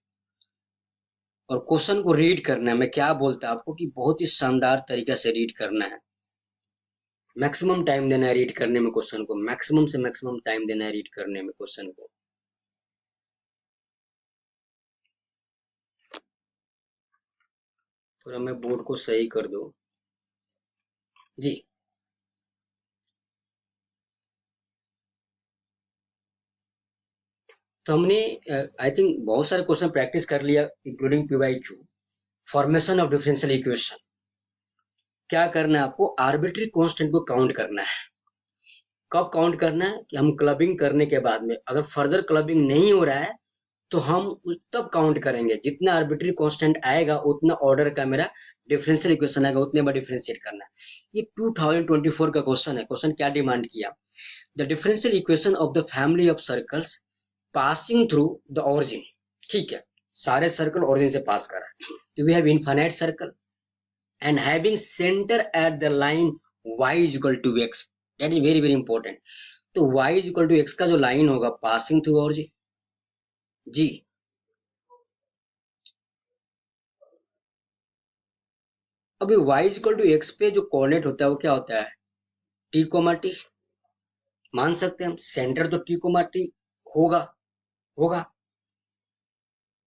और क्वेश्चन को रीड करना है। मैं क्या बोलता आपको कि बहुत ही शानदार तरीके से रीड करना है, मैक्सिमम टाइम देना है रीड करने में क्वेश्चन को, मैक्सिमम से मैक्सिमम टाइम देना है रीड करने में क्वेश्चन को। थोड़ा मैं बोर्ड को सही कर दूं जी। तो हमने आई थिंक बहुत सारे क्वेश्चन प्रैक्टिस कर लिया including PYQ, formation of differential equation. क्या करना है आपको, आर्बिट्री कांस्टेंट को काउंट करना है। कब काउंट करना है कि हम क्लबिंग करने के बाद में, अगर फर्दर क्लबिंग नहीं हो रहा है तो हम तब काउंट करेंगे। जितना आर्बिट्री कांस्टेंट आएगा उतना ऑर्डर का मेरा डिफरेंशियल इक्वेशन आएगा, उतने बार डिफरेंशिएट करना है। ये 2024 का क्वेश्चन है। क्वेश्चन क्या डिमांड किया? The differential equation of the family of circles passing through the origin. ठीक है, सारे सर्कल ऑरिजिन से पास कर रहा है। तो we have infinite circle and having center at the line y is equal to x, that is very very important। तो y is equal to x का जो लाइन होगा पासिंग थ्रू ऑरिजिन जी, अभी y is equal to x पे जो coordinate होता है वो क्या होता है? t comma t। मान सकते हैं हम सेंटर तो t कोमा t होगा होगा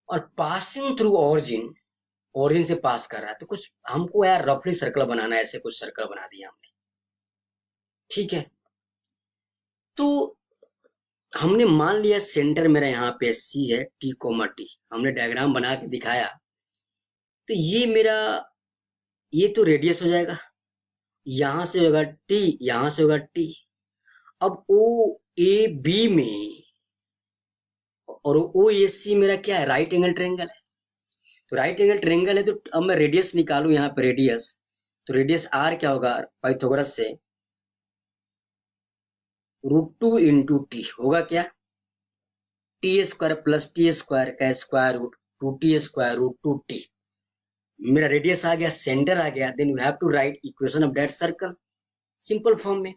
और पासिंग थ्रू ऑरिजिन, ऑरिजिन से पास कर रहा है। तो कुछ हमको यार रफली सर्कल बनाना है, ऐसे कुछ सर्कल बना दिया हमने। ठीक है, तो हमने मान लिया सेंटर मेरा यहाँ पे C है, t कोमा t, हमने डायग्राम बना के दिखाया। तो ये मेरा, ये तो रेडियस हो जाएगा, यहां से होगा t, यहां से होगा t। अब ओ ए बी में और ओ ए सी मेरा क्या है? राइट एंगल ट्रेंगल है। तो राइट एंगल ट्रेंगल है तो अब मैं रेडियस निकालू यहाँ पे रेडियस, तो रेडियस आर क्या होगा? पाइथागोरस से √2 इंटू टी होगा क्या? T square plus t square का square root 2t square √2t। मेरा रेडियस आ गया, सेंटर आ गया। Then you have to write equation of that circle simple form में,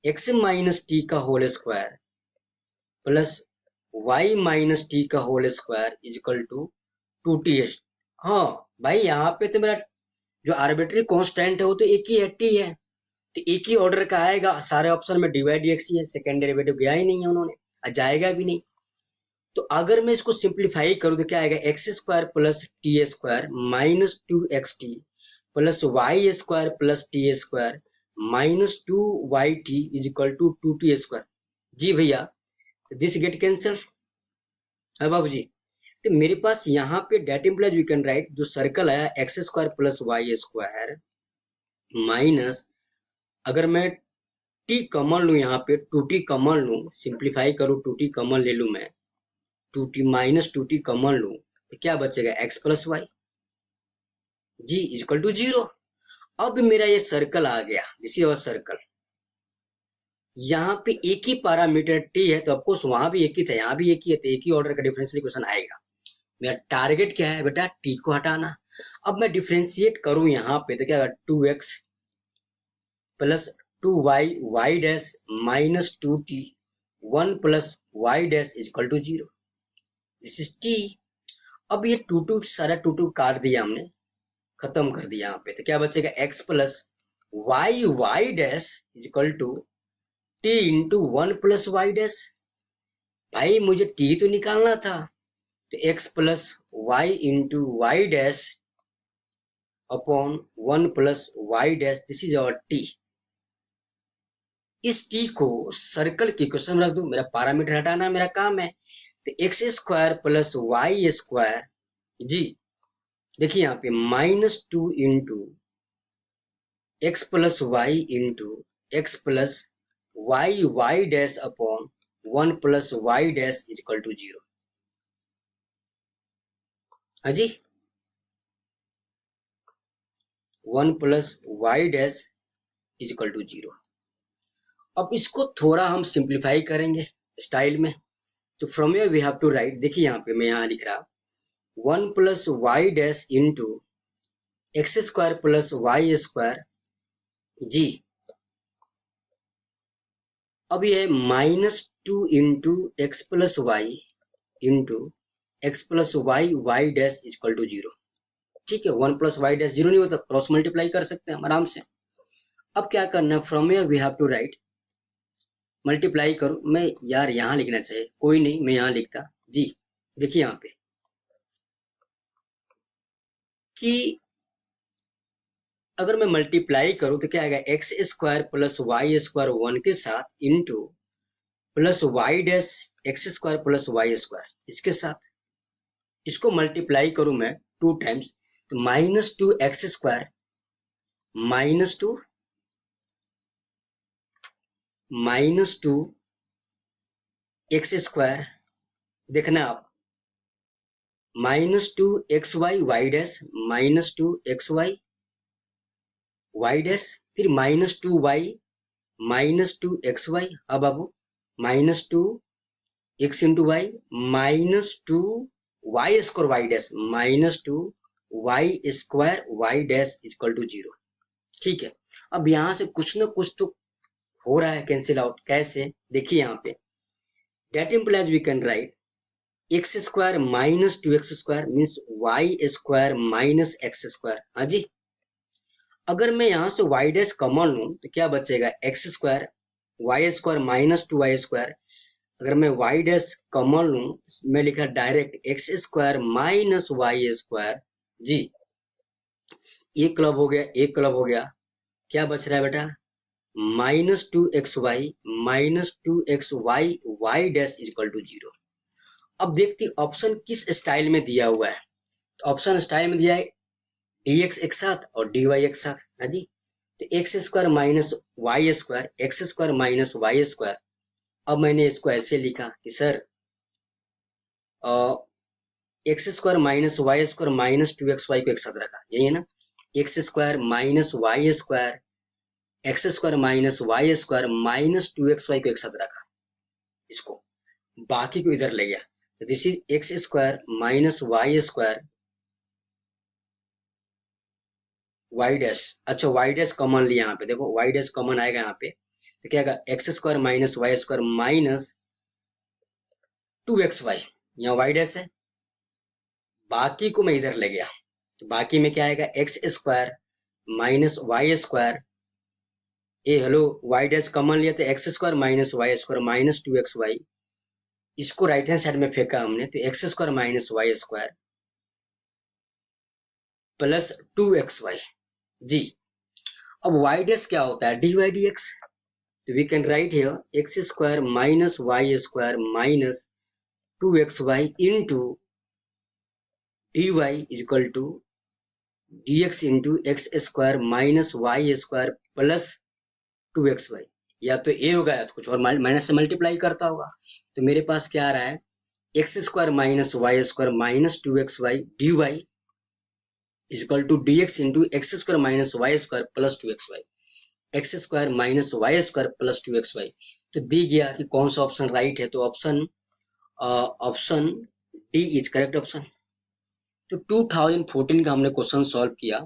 x माइनस टी का whole square plus y minus t का whole square is equal to 2t। हाँ भाई, यहाँ पे तो मेरा जो आर्बिट्री कांस्टेंट है वो तो एक ही है, t है। तो एक ही ऑर्डर का आएगा, सारे ऑप्शन में डिवाइड एक्स ही है, सेकेंड डेरिवेटिव गया ही नहीं है उन्होंने, जाएगा भी नहीं। तो अगर मैं इसको सिंप्लीफाई करूं तो क्या आएगा? X square plus t square minus 2xt plus Y square plus t square minus 2yt is equal to 2t square. जी भैया, दिस गेट कैंसल है बाबू जी। तो मेरे पास यहाँ पे that implies we can write, जो सर्कल आया x square plus Y square minus, अगर मैं t कॉमन लू यहाँ पे 2t कॉमन लू, सिंप्लीफाई करूँ 2t कॉमन ले लू मैं, 2t माइनस 2t कॉमन लू तो क्या बचेगा? x plus y g equal to 0। अब मेरा ये सर्कल आ गया, दिस इज अवर सर्कल। यहाँ पे एक ही पैरामीटर t है तो ऑफकोर्स वहां भी एक ही था, यहाँ भी एक ही है, तो एक ही ऑर्डर का डिफरेंशियल इक्वेशन आएगा। मेरा टारगेट क्या है बेटा? t को हटाना। अब मैं डिफरेंशिएट करूं यहाँ पे तो क्या होगा? 2x plus 2y y dash minus 2t 1 plus y dash is equal to 0, this is t। अब ये 2 सारा 2 काट दिया हमने, खत्म कर दिया यहाँ पे, तो क्या बचेगा? x plus Y Y dash is equal to t into 1 plus Y dash. भाई मुझे t तो निकालना था, तो x plus Y into y dash upon 1 plus Y dash, this is our t। इस t को सर्कल के इक्वेशन में रख दो, मेरा पैरामीटर हटाना मेरा काम है। तो x square plus Y square जी, देखिए यहाँ पे -2 into x plus Y into x plus Y Y dash upon 1 plus Y dash is equal to 0। हाँ जी, 1 plus Y dash is equal to 0। अब इसको थोड़ा हम सिंप्लीफाई करेंगे स्टाइल में, तो from here we have to write, देखिए यहाँ पे मैं यहाँ लिख रहा 1 plus Y dash into X square plus Y square जी। अब ये -2 into x plus Y into x plus Y Y dash equal to 0। ठीक है, 1 प्लस वाई डैश 0 नहीं होता, क्रॉस मल्टीप्लाई कर सकते हैं हम आराम से। अब क्या करना है? From here we have to write, multiply करो, मैं यार यहाँ लिखना चाहिए, कोई नहीं मैं यहाँ लिखता जी। देखिए यहाँ पे कि अगर मैं मल्टीप्लाई करूं तो क्या आएगा? X square plus Y square 1 के साथ into plus Y dash x square plus Y square इसके साथ, इसको मल्टीप्लाई करूं मैं 2 टाइम्स, तो -2 एक्स स्क्वायर -2 -2x², देखना आप, -2xy y dash, -2xy y dash, फिर -2y, -2xy, अब बाबू -2x into y, -2y² y dash, -2y² y dash equal to 0। ठीक है, अब यहां से कुछ ना कुछ तो हो रहा है कैंसिल आउट। कैसे, देखिए यहाँ पे, that implies we can write x² -2x² means y² -x²। हाँ जी, अगर मैं यहाँ से y डैश कॉमन लूं तो क्या बचेगा, x² y² -2y²। अगर मैं y डैश कॉमन लूं, मैं लिखा डायरेक्ट x² -y²। जी, एक क्लब हो गया, एक क्लब हो गया, क्या बच रहा है बेटा, -2xy -2xy y dash equal to 0। अब देखते ऑप्शन किस स्टाइल में दिया हुआ है। तो ऑप्शन स्टाइल में दिया है dx एक साथ और dy एक साथ। हाँ जी, तो x² -y², x² -y²। अब मैंने इसको ऐसे लिखा कि सर x² -y² -2xy को एक साथ रखा, यही है ना, x² -y² x² -y² -2xy को एक साथ रखा, इसको बाकी को इधर ले गया। This is x² -y² y dash. अच्छा, y डैश कॉमन लिया यहाँ पे, देखो y डैश कॉमन आएगा यहाँ पे, तो क्या आएगा, x² -y² -2xy, यहाँ y डैश है, बाकी को मैं इधर ले गया, तो बाकी में क्या आएगा, x² -y², ए हेलो, y डैश कॉमन लिया तो x² -y² -2xy, इसको राइट हैंड साइड में फेंका हमने, तो x² -y² +2xy। जी, अब y डैश क्या होता है, dy dx, तो we can write here x² -y² -2xy into dy equal to dx into x² -y² +2xy। या तो ए होगा या तो कुछ और माइनस से मल्टीप्लाई करता होगा। तो मेरे पास क्या आ रहा है, x² -y² -2xy dy equal to dx into x² -y² +2xy, x² -y² +2xy। तो दी गया कि कौन सा ऑप्शन राइट है, तो option D is correct option. तो 2014 का हमने क्वेश्चन सॉल्व किया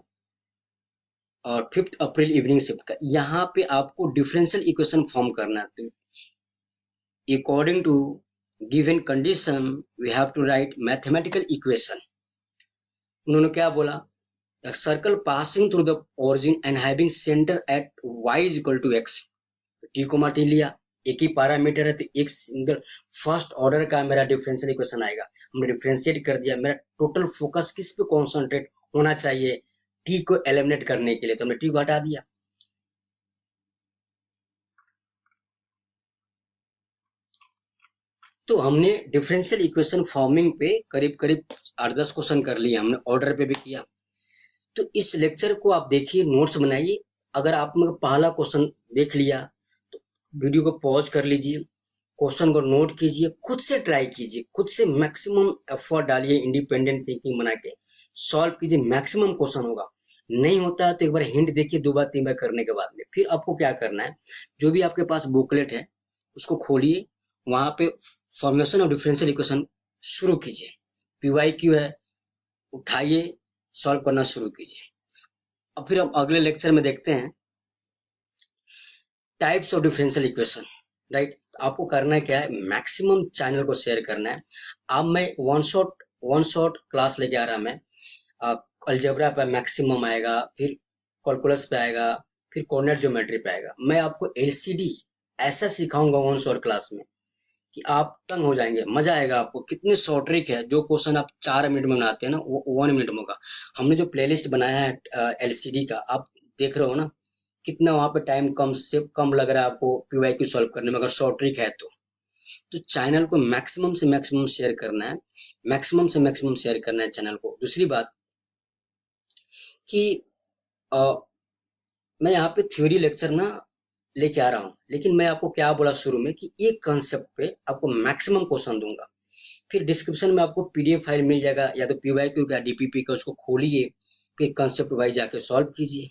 और 5 अप्रैल इवनिंग शिफ्ट का। यहाँ पे आपको डिफरेंशियल इक्वेशन फॉर्म करना है, तो according to given condition we have to write mathematical equation. उन्होंने क्या बोला, circle passing through the origin and having centre at y is equal to x, T comma T लिया, एक ही पैरामीटर है तो एक सिंगल फर्स्ट ऑर्डर का मेरा डिफरेंशियल इक्वेशन आएगा। हमने डिफरेंशिएट कर दिया, मेरा टोटल फोकस किस पे कॉन्सेंट्रेट होना चाहिए, टी को एलिमिनेट करने के लिए, तो हमने टी को हटा दिया। तो हमने डिफरेंशियल इक्वेशन फॉर्मिंग पे करीब करीब 8-10 क्वेश्चन कर लिए हमने, ऑर्डर पे भी किया। तो इस लेक्चर को आप देखिए, नोट्स बनाइए। अगर आपने पहला क्वेश्चन देख लिया तो वीडियो को पॉज कर लीजिए, क्वेश्चन को नोट कीजिए, खुद से ट्राई कीजिए, खुद से मैक्सिमम एफर्ट डालिए, इंडिपेंडेंट थिंकिंग बना के सॉल्व कीजिए, मैक्सिमम क्वेश्चन होगा। नहीं होता है तो एक बार हिंट देखिए, 2 बार 3 बार करने के बाद में फिर आपको क्या करना है, जो भी आपके पास बुकलेट है उसको खोलिए, वहां पे फॉर्मेशन ऑफ डिफरेंशियल इक्वेशन शुरू कीजिए, पीवाईक्यू है उठाइए, सॉल्व करना शुरू कीजिए। अब फिर हम अगले लेक्चर में देखते हैं types of differential equation, right. आपको करना है क्या है, मैक्सिमम चैनल को शेयर करना है। अब मैं वन शॉट क्लास लेके आ रहा, मैं अलजेब्रा पे मैक्सिमम आएगा, फिर कैलकुलस पे आएगा, फिर कोऑर्डिनेट ज्योमेट्री पे आएगा। मैं आपको एलसीडी ऐसा सिखाऊंगा वन शॉट क्लास में कि आप तंग हो जाएंगे, मजा आएगा आपको। कितने शॉर्ट ट्रिक है, जो क्वेश्चन आप 4 मिनट में बनाते हैं ना, वो 1 मिनट में होगा। हमने जो प्लेलिस्ट बनाया है एलसीडी का, आप देख रहे हो ना, कितना वहां पे टाइम कम से कम लग रहा है आपको पीवाईक्यू सॉल्व करने में, अगर शॉर्ट ट्रिक है तो चैनल को मैक्सिमम से मैक्सिमम शेयर करना है, मैक्सिमम से मैक्सिमम शेयर करना है चैनल को। दूसरी बात कि मैं यहाँ पे थ्योरी लेक्चर ना लेके आ रहा हूँ, लेकिन मैं आपको क्या बोला शुरू में कि एक कंसेप्ट पे आपको मैक्सिमम क्वेश्चन दूंगा। फिर डिस्क्रिप्शन में आपको पीडीएफ फाइल मिल जाएगा, या तो पीवाईक्यू का डीपीपी का, उसको खोलिए, फिर कंसेप्ट वाइज जाके सॉल्व कीजिए।